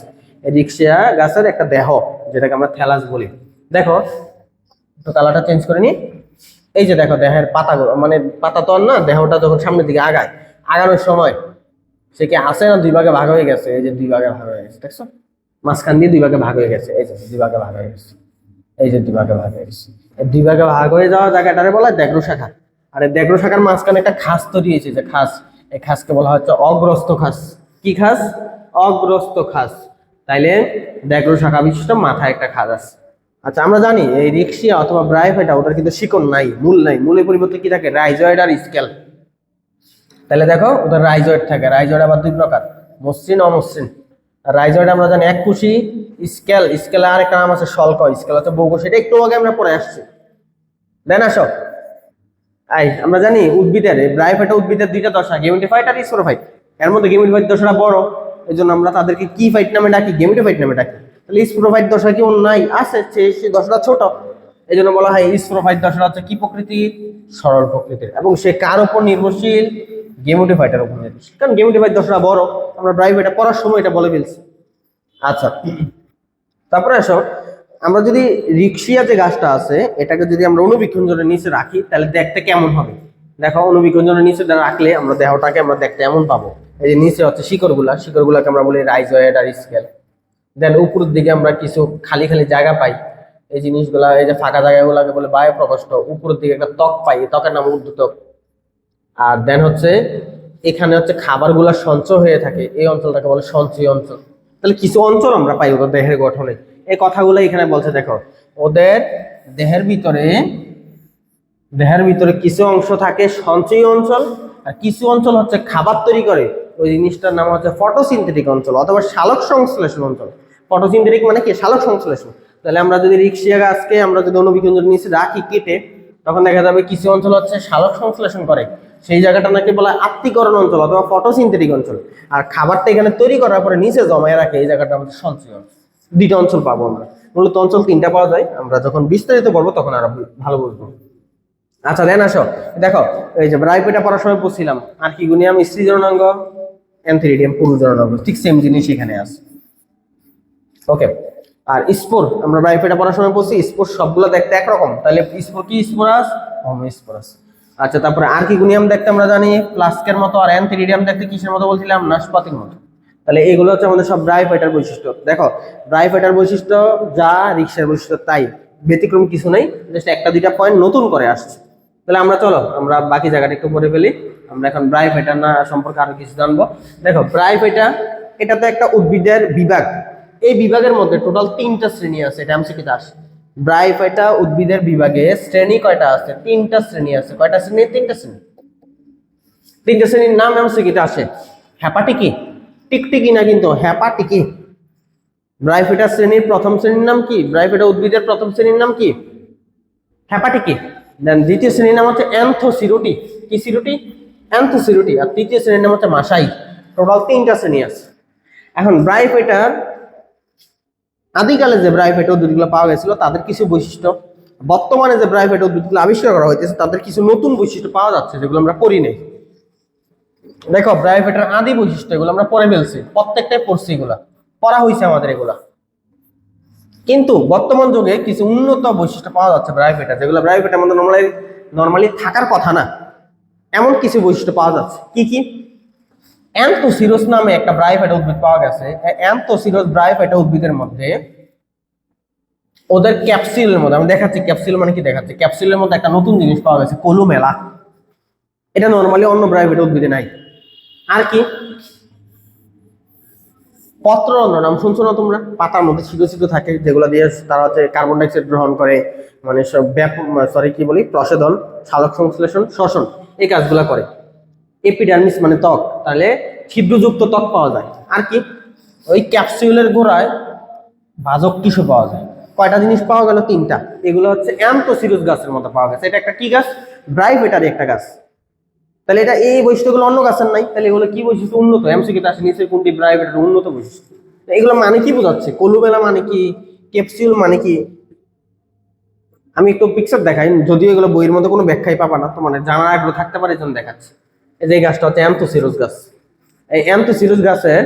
Speaker 1: এই রিক্সিয়া গাছের একটা দেহ, যেটাকে আমরা থ্যালাস বলি। দেখো একটু কালারটা চেঞ্জ করে নি। এই যে দেখো দেহের পাতাগুলো, মানে পাতা তো আর না, দেহটা যখন সামনের দিকে আগায়, আগানোর সময় সে কি আসে না দুই ভাগে ভাগ হয়ে গেছে? এই যে দুই ভাগে ভাগ হয়ে গেছে, দেখছো? মাঝখান দিয়ে দুই ভাগে ভাগ হয়ে গেছে, এই যে দুই ভাগে ভাগ হয়ে গেছে, এই যে দুই ভাগে ভাগ হয়ে গেছে। এই দুই ভাগে ভাগ হয়ে যাওয়া জায়গাটারে বলা হয় দ্যাগ্র শাখা। আর এই দ্যাগ্র শাখার মাঝখানে একটা খাস তৈরি হয়েছে, যে খাস, এই খাসকে বলা হচ্ছে অগ্রস্ত খাস। কি খাস? অগ্রস্ত খাস। তাইলে দ্যাগ্র শাখা বিশিষ্ট মাথায় একটা খাস আছে। আচ্ছা, আমরা জানি এই রিক্সিয়া অথবা ব্রায়োফাইটা, ওটার কিন্তু শিকড় নাই, মূল নাই। মূলের পরিবর্তে কি থাকে? রাইজয়েড আর স্কেল। তাহলে দেখো ওদের রাইজয়েড থাকে। রাইজয়েড আবার দুই প্রকার, মসৃণ অমসৃণ। আর রাইজয়েড আমরা জানি এক কোষী, স্কেল, স্কেলে আর একটা নাম আছে শল্ক, স্কেল হচ্ছে বৌগ, সেটা একটু আগে আমরা পড়ে আসছি। দেন আসো, আমরা জানি উদ্ভিদের ব্রায়োফাইটা উদ্ভিদের দুইটা দশা, গেমেটোফাইট আর স্পোরোফাইট। এর মধ্যে গেমেটোফাইট দশাটা বড়, এই জন্য আমরা তাদেরকে কি ফাইট নামে ডাকি, গেমেটোফাইট নামে ডাকি। তাহলে স্পোরোফাইট দশা কি অন্য নাই? আছে, সেই দশাটা ছোট, এই জন্য বলা হয় স্পোরোফাইট দশাটা হচ্ছে কি প্রকৃতির? সরল প্রকৃতির। এবং সে কার উপর নির্ভরশীল? গেমেটোফাইটের উপর নির্ভরশীল, কারণ গেমেটোফাইট দশাটা বড়। আমরা ব্রায়োফাইটা পড়ার সময় এটা বলে ফেলছি। আচ্ছা, তারপরে আসো, আমরা যদি রিক্সিয়া যে গাছটা আছে এটাকে যদি আমরা অনুবীক্ষণজনের নিচে রাখি তাহলে দেখতে কেমন হবে? দেখো, অনুবীক্ষণজনের নিচে রাখলে আমরা দেহটাকে আমরা দেখতে এমন পাবো। এই যে নিচে হচ্ছে শিকড়গুলাকে আমরা বলি রাইজয়েড আর স্কেল। দেন উপরের দিকে আমরা কিছু খালি খালি জায়গা পাই, এই জিনিসগুলা, এই যে ফাঁকা জায়গাগুলোকে বলে বায়ু প্রকোষ্ঠ। উপরের দিকে একটা ত্বক পাই, এই ত্বকের নাম ঊর্ধ্বত্বক। আর দেন হচ্ছে এখানে হচ্ছে খাবারগুলা সঞ্চয় হয়ে থাকে, এই অঞ্চলটাকে বলে সঞ্চয় অঞ্চল। তাহলে কিছু অঞ্চল আমরা পাই ওদের দেহের গঠনে, এই কথাগুলো এখানে বলছে। দেখো, ওদের দেহের ভিতরে কিছু অংশ থাকে সঞ্চয়ী অঞ্চল, আর কিছু অঞ্চল হচ্ছে খাবার তৈরি করে, ওই জিনিসটার নাম হচ্ছে ফটোসিনথেটিক অঞ্চল অথবা সালোক সংশ্লেষণ অঞ্চল। ফটোসিনথেটিক মানে কি? সালোক সংশ্লেষণ। তাহলে আমরা যদি রিক্সিয়া গাছকে আমরা যদি অনুবীক্ষণজনের নিচে রাখি কেটে, তখন দেখা যাবে কিছু অঞ্চল হচ্ছে সালোক সংশ্লেষণ করে, সেই জায়গাটা নাকি বলা হয় আত্তীকরণ অঞ্চল অথবা ফটোসিনথেটিক অঞ্চল। আর খাবারটা এখানে তৈরি করার পরে নিচে জমায় রাখে, এই জায়গাটা আমাদের সঞ্চয় অঞ্চল। দুইটা অঞ্চল পাবো আমরা, মূলত অঞ্চল তিনটা পাওয়া যায়, আমরা যখন বিস্তারিত পড়বো তখন আরো ভালো বুঝবো। আচ্ছা, দেন আসো, দেখো এই যে ব্রায়োফাইটা পড়ার সময় পড়ছিলাম আর্কিগোনিয়াম স্ত্রী জননাঙ্গ, অ্যান্থেরিডিয়াম পুরুষ জননাঙ্গ, ঠিক সেম জিনিস এখানে আছে। ওকে, আর স্পোর আমরা ব্রায়োফাইটা পড়ার সময় পড়ছি, স্পোর সবগুলো দেখতে একরকম, তাহলে স্পোর কি? স্পোরাস, হোমোস্পোরাস। আচ্ছা, তারপরে আর্কিগোনিয়াম দেখতে আমরা জানি ফ্লাস্কের মতো, আর অ্যান্থেরিডিয়াম দেখতে কিসের মতো বলছিলাম? নাশপাতির মতো। তাহলে এগুলো হচ্ছে আমাদের সব ব্রায়োফাইটার বৈশিষ্ট্য। দেখো, ব্রায়োফাইটার বৈশিষ্ট্য যা রিক্সার বৈশিষ্ট্য তাই, ব্যতিক্রম কিছু নেই, জাস্ট একটা দুইটা পয়েন্ট নতুন করে আসছে। তাহলে আমরা চলো আমরা বাকি জায়গাটা একটু পড়ে ফেলি। আমরা এখন ব্রায়োফাইটা না সম্পর্কে আরো কিছু জানবো। দেখো, ব্রায়োফাইটা এটা তো একটা উদ্ভিদের বিভাগ, এই বিভাগের মধ্যে টোটাল 3টা শ্রেণী আছে, এটা এমসিকিউতে আসে। ব্রায়োফাইটা উদ্ভিদের বিভাগে শ্রেণী কয়টা আছে? 3টা শ্রেণী আছে। কয়টা শ্রেণী? 3টা শ্রেণী। 3টা শ্রেণীর নাম এমসিকিউতে আসে। হ্যাপাটিকি, টিকটিকি না কিন্তু, হ্যাপাটিকি। ব্রায়োফাইটা শ্রেণীর প্রথম শ্রেণীর নাম কি? ব্রায়োফাইটা উদ্ভিদের প্রথম শ্রেণীর নাম কি? হ্যাপাটিকি। দেন দ্বিতীয় শ্রেণীর নাম হচ্ছে অ্যান্থোসিরোটি। কি সিরোটি? অ্যান্থোসিরোটি। আর তৃতীয় শ্রেণীর নাম হচ্ছে মাসাই। টোটাল 3টা শ্রেণী আছে। এখন ব্রায়োফাইটার আদিকালে যে ব্রায়োফাইটা উদ্ভিদগুলো পাওয়া গেছিল তাদের কিছু বৈশিষ্ট্য, বর্তমানে যে ব্রায়োফাইটা উদ্ভিদগুলো আবিষ্কার করা হয়েছে তাদের কিছু নতুন বৈশিষ্ট্য পাওয়া যাচ্ছে যেগুলো আমরা পড়ি নাই। দেখো, ব্রায়োফাইটার আদি বৈশিষ্ট্য এগুলো আমরা পড়ে ফেলছি, প্রত্যেকটাই পড়ছি, এগুলা পড়া হয়েছে আমাদের এগুলা। কিন্তু বর্তমান যুগে কিছু উন্নত বৈশিষ্ট্য পাওয়া যাচ্ছে ব্রায়োফাইটা, যেগুলো ব্রায়োফাইটার মধ্যে নর্মালি থাকার কথা না, এমন কিছু বৈশিষ্ট্য পাওয়া যাচ্ছে। কি কি? অ্যান্থোসিরোস নামে একটা ব্রায়োফাইটা উদ্ভিদ পাওয়া গেছে। অ্যান্থোসিরোস ব্রায়োফাইটা উদ্ভিদের মধ্যে ওদের ক্যাপসুলের মধ্যে, আমি দেখাচ্ছি ক্যাপসুল মানে কি দেখাচ্ছি, ক্যাপসুলের মধ্যে একটা নতুন জিনিস পাওয়া গেছে, কলুমেলা। এটা নর্মালি অন্য ব্রায়োফাইটা উদ্ভিদে নাই। আর কি? পত্ররন্ধ্র নাম শুনছো না তোমরা? পাতার মধ্যে ছিদ্র ছিদ্র থাকে যেগুলো দিয়ে তারা হচ্ছে কার্বন ডাইঅক্সাইড গ্রহণ করে, মানে সব প্রসাধন, সালোক সংশ্লেষণ, শ্বসন, এই কাজগুলো করে। এপিডার্মিস মানে ত্বক, তাহলে ছিদ্রযুক্ত ত্বক পাওয়া যায়। আর কি? ওই ক্যাপসুলের গোড়ায় ভাজক টিস্যু পাওয়া যায়। কয়টা জিনিস পাওয়া গেল? 3টা। এগুলো হচ্ছে অ্যান্থোসিরোস গাছের মধ্যে পাওয়া গেছে। এটা একটা কি গাছ? ব্রায়োফাইটার একটা গাছ। তাহলে এটা এই বৈশিষ্ট্যগুলো অন্য গাছের নাই, তাহলে এগুলো কি বৈশিষ্ট্য? উন্নত। এমসিকিউতে আসে নিচে কোনটি ব্রায়োফাইটার উন্নত বৈশিষ্ট্য। এগুলো মানে কি বোঝাচ্ছে? কলুমেলা মানে কি? ক্যাপসুল মানে কি? আমি একটু পিকচার দেখাই, যদিও এগুলো বইয়ের মধ্যে কোনো ব্যাখ্যাই পাবা না, তোমার জানার আগ্রহ থাকতে পারে এই জন্য দেখাচ্ছি। এই যে গাছটা হচ্ছে অ্যান্থোসিরোস গাছ। এই অ্যান্থোসিরোস গাছের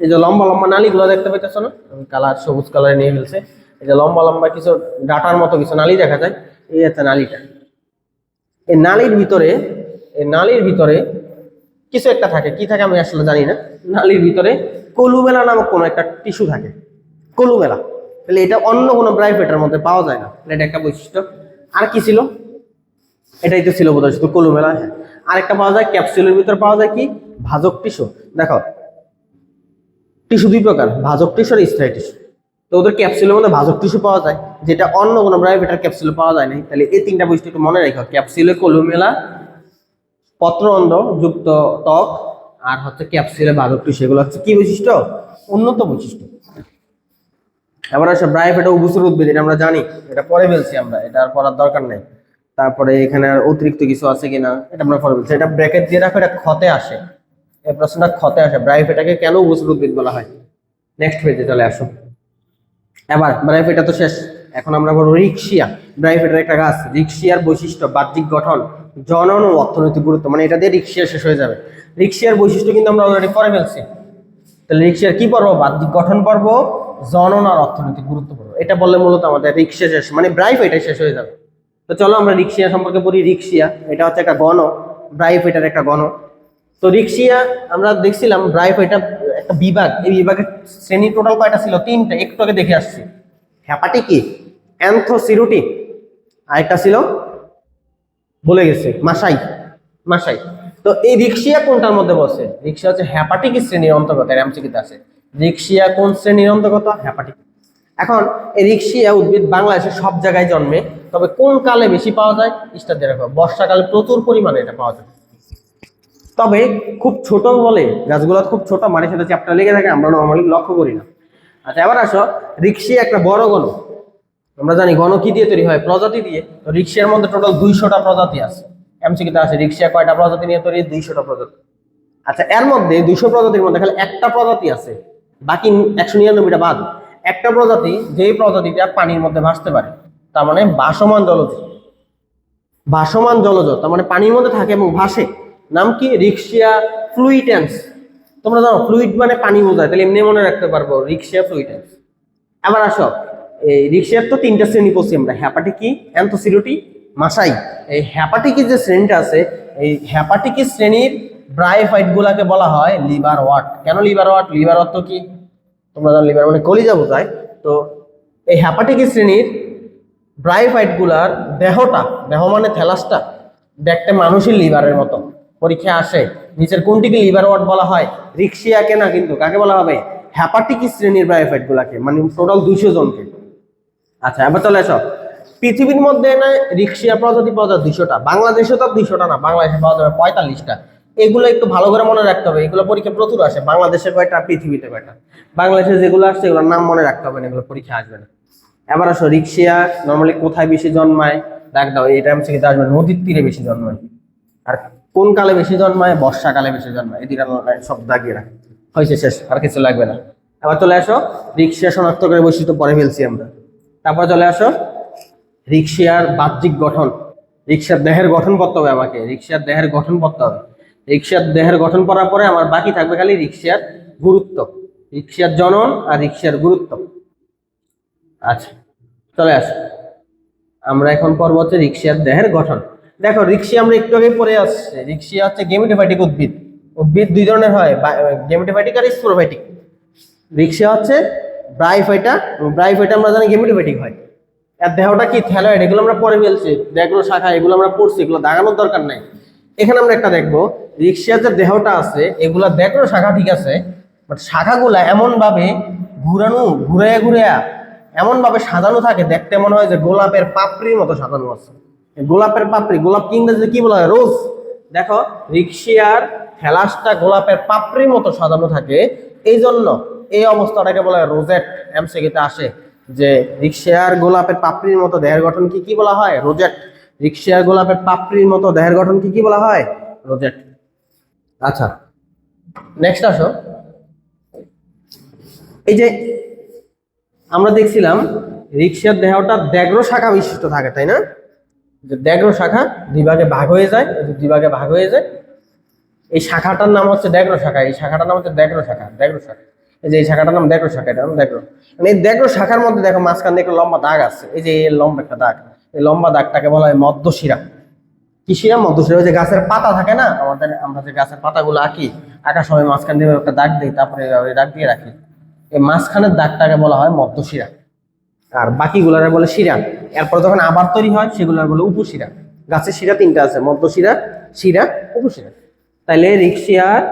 Speaker 1: এই যে লম্বা লম্বা নালীগুলো দেখতে পাইতেছ না? কালার সবুজ কালারে নিয়ে ফেলছে। এই যে লম্বা লম্বা কিছু ডাটার মতো কিছু নালী দেখা যায়, এই হচ্ছে নালীটা। এই নালীর ভিতরে কিছু একটা থাকে, কি থাকে আমি আসলে জানি না। নালীর ভিতরে কলুমেলা নামক কোনো একটা টিস্যু থাকে, কলুমেলা। তাহলে এটা অন্য কোনো ব্রায়োফাইটার মধ্যে পাওয়া যায় না, এটা একটা বৈশিষ্ট্য। আর কি ছিল? এটাই তো ছিল বোধহয়, শুধু কলুমেলা। হ্যাঁ, আরেকটা পাওয়া যায় ক্যাপসুলের ভিতরে, পাওয়া যায় কি? ভাজক টিস্যু। দেখো, টিস্যু 2 প্রকার, ভাজক টিস্যু আর স্থায়ী টিস্যু। তো ওদের ক্যাপসুলের মধ্যে ভাজক টিস্যু পাওয়া যায়, যেটা অন্য কোনো ব্রায়োফাইটার ক্যাপসুলে পাওয়া যায় না। তাহলে এই 3টা বৈশিষ্ট্য একটু মনে রাখো, ক্যাপসুলে কলুমেলা, পত্ররন্ধ্র যুক্ত ত্বক, আর হচ্ছে ক্যাপসুলে ভাজক টিস্যু। এগুলো হচ্ছে কি বৈশিষ্ট্য? উন্নত বৈশিষ্ট্য। আবার আসে ব্রায়োফাইটা উভচর উদ্ভিদ, এটা আমরা জানি, এটা পরে বলছি আমরা, এটা আর পড়ার দরকার নেই। তারপরে এখানে আর অতিরিক্ত কিছু আছে কিনা এটা আমরা পরে বলছি, এটা ব্র্যাকেট দিয়ে রাখো, এটা ক্ষতে আসে, এই প্রশ্নটা ক্ষতে আসে, ব্রায়োফাইটাকে কেন উভচর উদ্ভিদ বলা হয়। নেক্সট পেজে চলে আসো। এবার ব্রায়োফাইটা তো শেষ, এখন আমরা বলবো রিক্সিয়া। ব্রায়োফাইটার একটা গাছ। রিক্সিয়ার বৈশিষ্ট্য, বাহ্যিক গঠন, জনন ও অর্থনৈতিক গুরুত্ব, মানে এটা দিয়ে রিক্সিয়া শেষ হয়ে যাবে। রিক্সিয়ার বৈশিষ্ট্য কিন্তু আমরা অলরেডি পরে ফেলছি, তাহলে রিক্সিয়ার কি পড়বো, বাহ্যিক গঠন পড়বো, জনন আর অর্থনৈতিক গুরুত্ব পড়বো। এটা বললে মূলত আমাদের রিক্সিয়া শেষ, মানে ব্রায়োফাইটা শেষ হয়ে যাবে। তো চলো আমরা রিক্সিয়া সম্পর্কে পড়ি। রিক্সিয়া এটা হচ্ছে একটা গণ, ব্রায়োফাইটার একটা গণ। তো রিক্সিয়া আমরা দেখছিলাম ব্রায়োফাইটা একটা বিভাগ, এই বিভাগের শ্রেণী টোটাল কয়টা ছিল, 3টা, একটু আগে দেখে আসছি। হ্যাপাটিকি, অ্যান্থোসিরুটি, আরেকটা ছিল বলে গেছে মাসাই, মাসাই। তো এই রিক্সিয়া কোনটার মধ্যে বসে, রিক্সিয়া হচ্ছে হ্যাপাটিকি শ্রেণীর অন্তর্গত, এমসিকিউতে আছে রিক্সিয়া কোন শ্রেণীর অন্তর্গত, হ্যাপাটিকি। এখন এই রিক্সিয়া উদ্ভিদ বাংলাদেশে সব জায়গায় জন্মে, তবে কোন কালে বেশি পাওয়া যায়, স্টার দিয়ে রাখো, বর্ষাকালে প্রচুর পরিমাণে এটা পাওয়া যায়, তবে খুব ছোট বলে গাছগুলো খুব ছোট, মাটির সাথে চ্যাপ্টার লেগে থাকে, আমরা নর্মালি লক্ষ্য করি না। আচ্ছা এবার আসো, রিক্সিয়া একটা বড় গণ, আমরা জানি গণ কি দিয়ে তৈরি হয়, প্রজাতি দিয়ে। তো রিক্সিয়ার মধ্যে টোটাল 200টা প্রজাতি আছে, এমসিকিউতে আছে রিক্সিয়া কয়টা প্রজাতি নিয়ে তৈরি, 200টা প্রজাতি। আচ্ছা এর মধ্যে 200 প্রজাতির মধ্যে খালি একটা প্রজাতি আছে, বাকি 199টা বাদ। একটা প্রজাতি, যেই প্রজাতিটা পানির মধ্যে ভাসতে পারে, তার মানে ভাসমান জলজ, ভাসমান জলজ, তার মানে পানির মধ্যে থাকে এবং ভাসে, নাম কি, রিক্সিয়া ফ্লুইটেন্স। তোমরা জানো ফ্লুইড মানে পানি বোঝায়, তাহলে এমনি মনে রাখতে পারবো রিক্সিয়া ফ্লুইটেন্স। আবার আসো, এই রিক্সিয়ার তো 3টা শ্রেণী পড়ছি আমরা, হ্যাপাটিকি, অ্যান্থোসিরুটি, মাসাই। এই হ্যাপাটিকি যে শ্রেণীটা আছে, এই হ্যাপাটিকি শ্রেণীর ব্রায়োফাইট গুলাকে বলা হয় লিভার ওয়াট। কেন লিভার ওয়াট, লিভার ওয়াট তো কি তোমরা জানো, লিভার মানে কলিজা বোঝায়। তো এই হ্যাপাটিকি শ্রেণীর ব্রায়োফাইট গুলার দেহটা, দেহ মানে থ্যালাসটা দেখতে মানুষের লিভারের মতো, পরীক্ষা আসে, নিচের কোনটিকে লিভার ওয়াট বলা হয়, রিক্সিয়াকে না, কিন্তু কাকে বলা হবে, হ্যাপাটিকি শ্রেণীর ব্রায়োফাইট গুলাকে, মানে টোটাল 200 জনকে। আচ্ছা এবার চলে আসো, পৃথিবীর মধ্যে না রিক্সিয়া প্রজাতি পাওয়া যায় 200টা, বাংলাদেশে তো 200টা না, বাংলাদেশে পাওয়া যাবে 45টা। এগুলো একটু ভালো করে মনে রাখতে হবে, এগুলো পরীক্ষা প্রচুর আসে, বাংলাদেশে কয়টা, পৃথিবীতে কয়টা। বাংলাদেশে যেগুলো আসছে এগুলোর নাম মনে রাখতে হবে না, এগুলো পরীক্ষা আসবে না। এবার আসো, রিক্সিয়া নর্মালি কোথায় বেশি জন্মায়, দাগ দাও, এটা এমসিকিউতে আসবে, নদীর তীরে বেশি জন্মায়। আর কোন কালে বেশি জন্মায়, বর্ষাকালে বেশি জন্মায়, এই দুইটা সব দাগিয়ে রাখ, হয়েছে, শেষ, আর কিছু লাগবে না। আবার চলে আসো, রিক্সিয়া শনাক্ত করে বৈশিষ্ট্য পরে ফেলছি আমরা। তারপর চলে আসো, রিক্সিয়ার বাহ্যিক গঠন, রিক্সার দেহের গঠন পড়তে হবে আমাকে, রিক্সার দেহের গঠন পড়তে হবে। রিক্সার দেহের গঠন পড়ার পরে আমার বাকি থাকবে খালি রিক্সার গুরুত্ব, রিক্সার জনন আর রিক্সার গুরুত্ব। আচ্ছা চলে আসো, আমরা এখন পর্ব হচ্ছে রিক্সিয়ার দেহের গঠন। দেখো রিক্সিয়া আমরা একটু আগে পড়ে আসছে, রিক্সিয়া হচ্ছে গেমেটোফাইটিক উদ্ভিদ। উদ্ভিদ দুই ধরনের হয়, গেমেটোফাইটিক আর স্পোরোফাইটিক। রিক্সিয়া হচ্ছে ব্রায়োফাইটা, ব্রায়োফাইটা আমরা জানি গেমেটোফাইটিক হয়। আর দেহটা কি, থ্যালয়েড, এগুলো আমরা পরে ফেলছি, দেখলো শাখা, এগুলো আমরা পড়ছি, এগুলো দাগানোর দরকার নাই। এখানে আমরা একটা দেখবো, রিক্সিয়ার যে দেহটা আছে, এগুলা দেখলো শাখা ঠিক আছে, বাট শাখাগুলা এমন ভাবে ঘুরানো, ঘুরে ঘুরে এমন ভাবে সাজানো থাকে, দেখতে মনে হয় যে গোলাপের পাপড়ির মতো সাজানো আছে। গোলাপের পাপড়ি, গোলাপ কি ইংরেজিতে কি বলা হয়, রোজ। দেখো রিক্সিয়ার থ্যালাসটা গোলাপের পাপড়ির মতো সাজানো থাকে, এই জন্য এই অবস্থাটাকে বলা হয় রোজেট। এমসিকিউতে আসে যে রিক্সিয়ার গোলাপের পাপড়ির মতো দেহের গঠন কি কি বলা হয়, রোজেট। রিক্সিয়ার গোলাপের পাপড়ির মতো দেহের গঠন কি কি বলা হয়, রোজেট। আচ্ছা নেক্সট আসো, এই যে আমরা দেখছিলাম রিক্সিয়ার দেহটা দ্যাগ্র শাখা বিশিষ্ট থাকে, তাই না, যে দ্যাগ্র শাখা দুই ভাগে ভাগ হয়ে যায়, দুই ভাগে ভাগ হয়ে যায়, এই শাখাটার নাম হচ্ছে দ্যাগ্র শাখা, এই শাখাটার নাম হচ্ছে দ্যাগ্র শাখা, দ্যাগ্র শাখা। এই যে এই শাখাটার নাম দ্যাগ্র শাখা, এটা নাম দ্যাগ্র। মানে এই দ্যাগ্র শাখার মধ্যে দেখো মাঝখান দিয়ে একটা লম্বা দাগ আছে, এই যে লম্বা একটা দাগ, এই লম্বা দাগটাকে বলা হয় মধ্যশিরা। কি শিরা, মধ্যশিরা। ওই যে গাছের পাতা থাকে না আমাদের, আমরা যে গাছের পাতাগুলো আঁকি, আঁকার সময় মাঝখান দিয়ে একটা দাগ দিই, তারপরে ওই দাগ দিয়ে রাখি, এই মাঝখানের দাগটাকে বলা হয় মধ্যশিরা, আর বাকিগুলারে বলে শিরা। এরপর যখন আবার তৈরি হয় সেগুলার বলে উপশিরা। গাছের শিরা 3টা আছে, মধ্যশিরা, শিরা, উপশিরা। তাইলে রিক্সিয়ার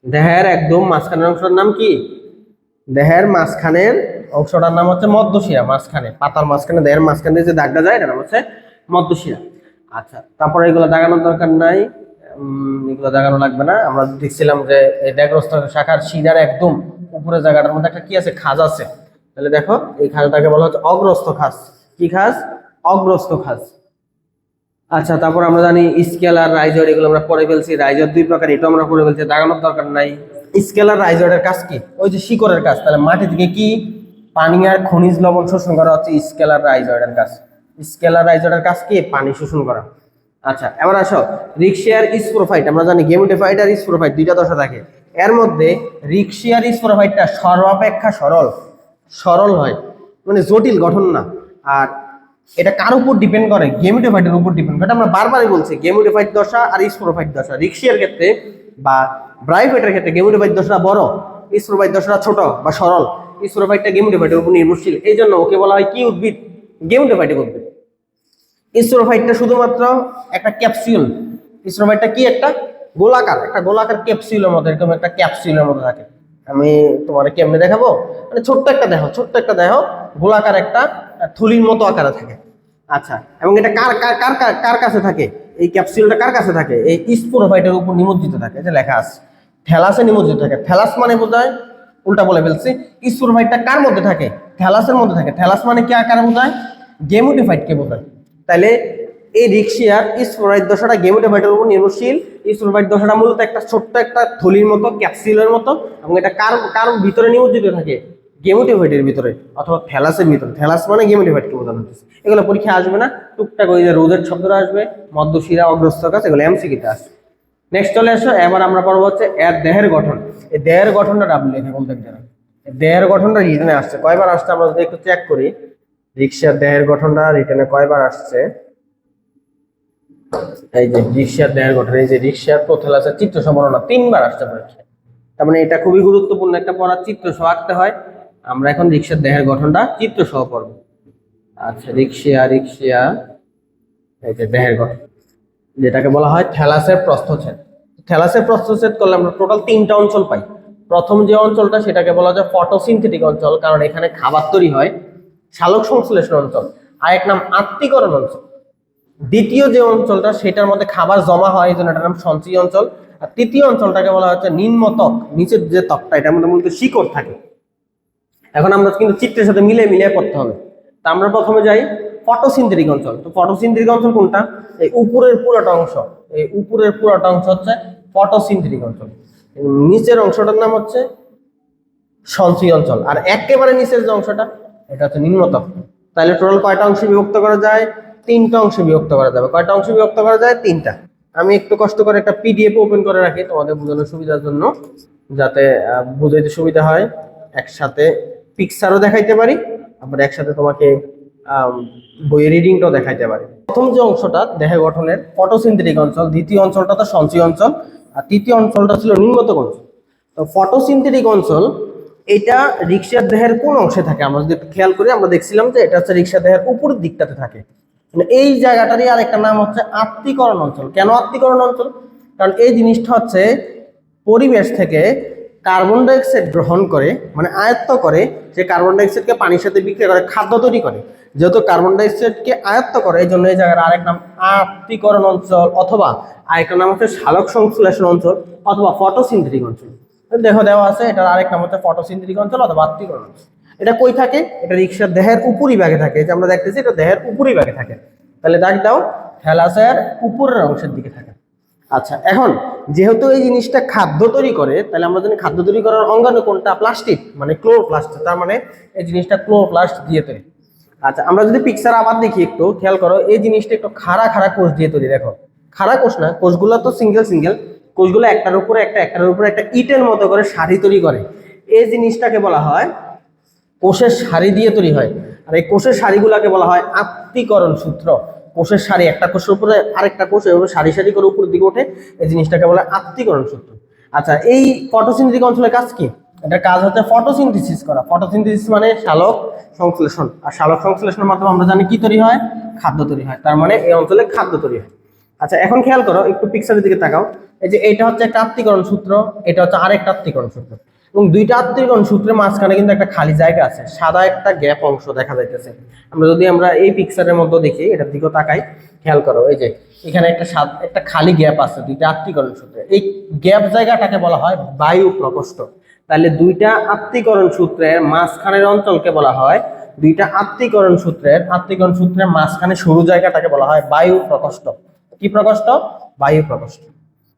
Speaker 1: দেহের একদম মাঝখানের অংশটার নাম কি, দেহের মাঝখানের অংশটার নাম হচ্ছে মধ্যশিরা, মাঝখানে পাতার মাঝখানে, দেহের মাঝখানে যে দাগটা যায় এটার নাম হচ্ছে মধ্যশিরা। আচ্ছা তারপরে এগুলো দাগানোর দরকার নাই, এগুলো দাগানো লাগবে না। আমরা দেখছিলাম যে এই দ্যাগ্রস্থ শাখার শিরার একদম উপরে জায়গাটার মধ্যে একটা কি আছে, খাজ আছে, তাহলে দেখো এই খাঁজটাকে বলা হচ্ছে অগ্রস্থ খাঁজ। কি খাঁজ? অগ্রস্থ খাঁজ। আচ্ছা, তারপর আমরা জানি স্কেলার, রাইজয়েড, এগুলো আমরা পড়ে ফেলছি। রাইজয়েড দুই প্রকার, এটা আমরা পড়ে ফেলছি, দাগানোর দরকার নাই। স্কেলার রাইজয়েডের কাজ কি? ওই যে শিকড়ের কাজ। তাহলে মাটি থেকে কি পানি আর খনিজ লবণ শোষণ করা হচ্ছে স্কেলার রাইজয়েডের কাজ। স্কেলার রাইজয়েডের কাজ কি? পানি শোষণ করা। আচ্ছা, এবার আসো রিক্সিয়ার স্পোরোফাইট। আমরা জানি গেমেটোফাইট আর স্পোরোফাইট দুইটা দশা থাকে। এর মধ্যে রিক্সিয়ার স্পোরোফাইটটা সর্বাপেক্ষা সরল হয়, মানে জটিল গঠন না। আর এটা কার উপর ডিপেন্ড করে? গেমেটোফাইটের উপর ডিপেন্ড করে। আমরা বারবারই বলছি গেমেটোফাইট দশা আর স্পোরোফাইট দশা। রিক্সিয়ার ক্ষেত্রে বা ব্রায়োফাইটের ক্ষেত্রে গেমেটোফাইট দশা বড়, স্পোরোফাইট দশা ছোট বা সরল। স্পোরোফাইটটা গেমেটোফাইটের উপর নির্ভরশীল, এই জন্য ওকে বলা হয় কি উদ্ভিদ? গেমেটোফাইটিক উদ্ভিদ। স্পোরোফাইটটা শুধুমাত্র একটা ক্যাপসুল। স্পোরোফাইটটা কি? একটা গোলাকার ক্যাপসুলের মতো, এরকম একটা ক্যাপসুলের মতো থাকে। আমি তোমার কেমনে দেখাবো, মানে ছোট্ট একটা দেহ গোলাকার একটা থলির মতো আকারে থাকে। আচ্ছা, এবং এটা কার কার কার কার কাছে থাকে? এই ক্যাপসুলটা কার কাছে থাকে? এই স্পোরোফাইটের উপর নিমজ্জিত থাকে, যে লেখা আছে থ্যালাসে নিমজ্জিত থাকে। থ্যালাস মানে বোঝায়, উল্টা বলে ফেলছি, স্পোরোফাইটটা কার মধ্যে থাকে? থ্যালাসের মধ্যে থাকে। থ্যালাস মানে কি আকারে বোঝায়? গেমেটোফাইটকে বোঝায়। তাহলে এই রিক্সিয়ার স্পোরোফাইট দশাটা গেমেটোফাইটের উপর নির্ভরশীল। স্পোরোফাইট দশাটা মূলত একটা ছোট্ট একটা থলির মতো, ক্যাপসুলের মতো, এবং এটা কার ভিতরে নিমজ্জিত থাকে? গেমেটোফাইটের ভিতরে অথবা থ্যালাসের ভিতরে। থ্যালাস মানে গেমেটোফাইটকে বোঝানো হচ্ছে। এগুলো পরীক্ষা আসবে না, টুকটাক ওই যে রোদের শব্দটা আসবে, মধ্যশিরা, অগ্রস্থ কাজ, এগুলো এমসিকিউতে আসবে। নেক্সট চলে আসো, এবার আমরা পড়বো হচ্ছে এর দেহের গঠন। এই দেহের গঠনটা ডাবল লেখা বলতে জানা। দেহের গঠনটা রিটেনে আসছে কয়বার আসছে আমরা যদি একটু চেক করি। রিক্সার দেহের গঠনটা রিটেনে কয়বার আসছে? এই যে রিক্সার দেহের গঠন, এই যে রিক্সার প্রোথ্যালাসের চিত্র সম্বর্ণনা 3 বার আসছে পরীক্ষায়। তার মানে এটা খুবই গুরুত্বপূর্ণ একটা পড়া, চিত্র সহ আঁকতে হয়। আমরা এখন রিক্সার দেহের গঠনটা চিত্র সহ পড়ব। আচ্ছা, রিক্সা এই যে দেহের গঠন, যেটাকে বলা হয় থ্যালাসের প্রস্থচ্ছেদ। থ্যালাসের প্রস্থচ্ছেদ করলে আমরা টোটাল 3টা অঞ্চল পাই। প্রথম যে অঞ্চলটা সেটাকে বলা যায় ফটোসিনথেটিক অঞ্চল, কারণ এখানে খাবার তৈরি হয়। সালোক সংশ্লেষণ অঞ্চল, আরেক নাম আত্তীকরণ অঞ্চল। দ্বিতীয় যে অঞ্চলটা সেটার মধ্যে খাবার জমা হয়, এই জন্য এটার নাম সঞ্চয়ী অঞ্চল। আর তৃতীয় অঞ্চলটাকে বলা হচ্ছে নিম্ন ত্বক, নিচের যে ত্বকটা, এটার মধ্যে মূলত শিকড় থাকে। এখন আমরা কিন্তু চিত্রের সাথে মিলিয়ে পড়তে হবে। তা আমরা প্রথমে যাই ফটোসিনথেটিক অঞ্চল। তো ফটোসিনথেটিক অঞ্চল কোনটা? এই উপরের পুরোটা অংশ, এই উপরের পুরোটা অংশ হচ্ছে ফটোসিনথেটিক অঞ্চল। নিচের অংশটার নাম হচ্ছে সঞ্চয়ী অঞ্চল, আর একেবারে নিচের যে অংশটা এটা হচ্ছে নিম্নতম। তাহলে টোটাল কয়টা অংশে বিভক্ত করা যায়? 3টা অংশে বিভক্ত করা যাবে। কয়টা অংশে বিভক্ত করা যায়? 3টা। আমি একটু কষ্ট করে একটা পিডিএফ ওপেন করে রাখি তোমাদের বোঝানোর সুবিধার জন্য, যাতে বুঝাইতে সুবিধা হয়। একসাথে পিকচারও দেখাইতে পারি, আবার একসাথে তোমাকে বইয়ের রিডিংটাও দেখাইতে পারি। প্রথম যে অংশটা দেহ গঠনের ফটোসিনথেটিক অঞ্চল, দ্বিতীয় অঞ্চলটা তো সঞ্চয়ী অঞ্চল, আর তৃতীয় অঞ্চলটা ছিল নিম্নতম অঞ্চল। তো ফটোসিনথেটিক অঞ্চল এটা রিক্সার দেহের কোন অংশে থাকে? আমরা যদি একটু খেয়াল করি, আমরা দেখছিলাম যে এটা হচ্ছে রিক্সার দেহের উপরের দিকটাতে থাকে। মানে এই জায়গাটারই আর একটা নাম হচ্ছে আত্তীকরণ অঞ্চল। কেন আত্তীকরণ অঞ্চল? কারণ এই জিনিসটা হচ্ছে পরিবেশ থেকে কার্বন ডাইঅক্সাইড গ্রহণ করে, মানে আয়ত্ত করে, যে কার্বন ডাইঅক্সাইডকে পানির সাথে বিক্রিয়া করে খাদ্য তৈরি করে। যেহেতু কার্বন ডাইঅক্সাইডকে আয়ত্ত করে, এই জন্য এই জায়গার আরেক নাম আত্তীকরণ অঞ্চল, অথবা আরেকটা নাম হচ্ছে সালোক সংশ্লেষণ অঞ্চল, অথবা ফটোসিনথেটিক অঞ্চল। দেওয়া আছে, এটার আরেক নাম হচ্ছে ফটোসিনথেটিক অঞ্চল অথবা আত্তীকরণ অঞ্চল। এটা কই থাকে? এটা রিক্সার দেহের উপরিভাগে থাকে, যে আমরা দেখতেছি এটা দেহের উপরিভাগে থাকে। তাহলে দাগ দাও, থ্যালাসের উপরের অংশের দিকে থাকে। আচ্ছা, এখন যেহেতু এই জিনিসটা খাদ্য তৈরি করে, তাহলে আমরা জানি খাদ্য তৈরি করার অঙ্গাণু কোনটা? প্লাস্টিক, মানে ক্লোরোপ্লাস্ট। তার মানে এই জিনিসটা ক্লোরোপ্লাস্ট দিয়ে তৈরি। আচ্ছা, আমরা যদি পিকচার আবার দেখি, একটু খেয়াল করো, এই জিনিসটা একটু খাড়া কোষ দিয়ে তৈরি। দেখো, খাড়া কোষ না, কোষগুলো তো সিঙ্গেল, কোষগুলো একটার উপরে একটা ইটের মতো করে সারি তৈরি করে। এই জিনিসটাকে বলা হয় কোষের সারি দিয়ে তৈরি হয়। আর এই কোষের সারিগুলোকে বলা হয় আত্তীকরণ সূত্র। কোষের সারি, একটা কোষের উপরে আরেকটা কোষ এভাবে সারি করে উপরের দিকে ওঠে, এই জিনিসটাকে বলা হয় আত্তীকরণ সূত্র। আচ্ছা, এই ফটোসিনথেটিক অঞ্চলের কাজ কি? এটার কাজ হচ্ছে ফটোসিনথেসিস করা। ফটোসিনথেসিস মানে সালোক সংশ্লেষণ, আর সালোক সংশ্লেষণের মাধ্যমে আমরা জানি কি তৈরি হয়? খাদ্য তৈরি হয়। তার মানে এই অঞ্চলে খাদ্য তৈরি হয়। আচ্ছা, এখন খেয়াল করো, একটু পিকচারের দিকে তাকাও। এই যে এটা হচ্ছে একটা আত্তীকরণ সূত্র, এটা হচ্ছে আরেকটা আত্তীকরণ সূত্র, এবং দুইটা আত্তীকরণ সূত্রের মাঝখানে কিন্তু একটা খালি জায়গা আছে, সাদা একটা গ্যাপ অংশ দেখা যাইতেছে। আমরা এই পিকচারের মধ্যে দেখি, এটার দিকেও তাকাই, খেয়াল করো, এই যে এখানে একটা খালি গ্যাপ আছে দুইটা আত্তীকরণ সূত্রে। এই গ্যাপ জায়গাটাকে বলা হয় বায়ু প্রকোষ্ঠ। তাহলে দুইটা আত্তীকরণ সূত্রের মাঝখানের অঞ্চলকে বলা হয়, দুইটা আত্তীকরণ সূত্রের মাঝখানে সরু জায়গাটাকে বলা হয় বায়ু প্রকোষ্ঠ। কি প্রকোষ্ঠ? বায়ু প্রকোষ্ঠ।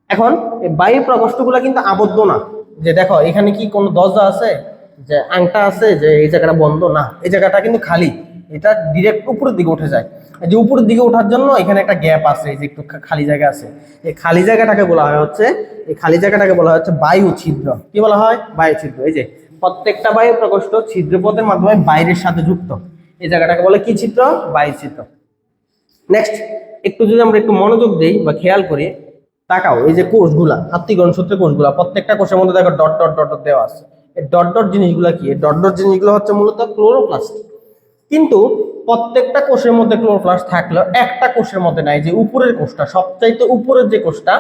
Speaker 1: এখন এই বায়ু প্রকোষ্ঠগুলো কিন্তু আবদ্ধ না, যে দেখো এখানে কি কোনো দরজা আছে, যে আংটা আছে যে এই জায়গাটা বন্ধ, না, এই জায়গাটা কিন্তু খালি, এটা ডিরেক্ট উপরের দিকে উঠে যায়। এই যে উপরের দিকে ওঠার জন্য এখানে একটা গ্যাপ আছে, এই যে একটু খালি জায়গা আছে, এই খালি জায়গাটাকে বলা হয় হচ্ছে, এই খালি জায়গাটাকে বলা হচ্ছে বায়ু ছিদ্র। কি বলা হয়? বায়ু ছিদ্র। এই যে প্রত্যেকটা বায়ু প্রকোষ্ঠ ছিদ্রপথের মাধ্যমে বাইরের সাথে যুক্ত, এই জায়গাটাকে বলে কি ছিদ্র? বায়ু ছিদ্র। নেক্সট একটু যদি আমরা একটু মনোযোগ দেই বা খেয়াল করি, তাকাও এই যে কোষগুলা, আত্তীকরণ সূত্রের কোষগুলা, প্রত্যেকটা কোষের মধ্যে দেখো ডট ডট ডট ডট দেওয়া আছে। এই ডট ডট জিনিসগুলো কি? এই ডট ডট জিনিসগুলো হচ্ছে মূলত ক্লোরোপ্লাস্ট। কিন্তু প্রত্যেকটা কোষের মধ্যে ক্লোরোপ্লাস্ট থাকলেও একটা কোষের মধ্যে নাই, যে উপরের কোষটা, সবচাইতে উপরের যে কোষটা,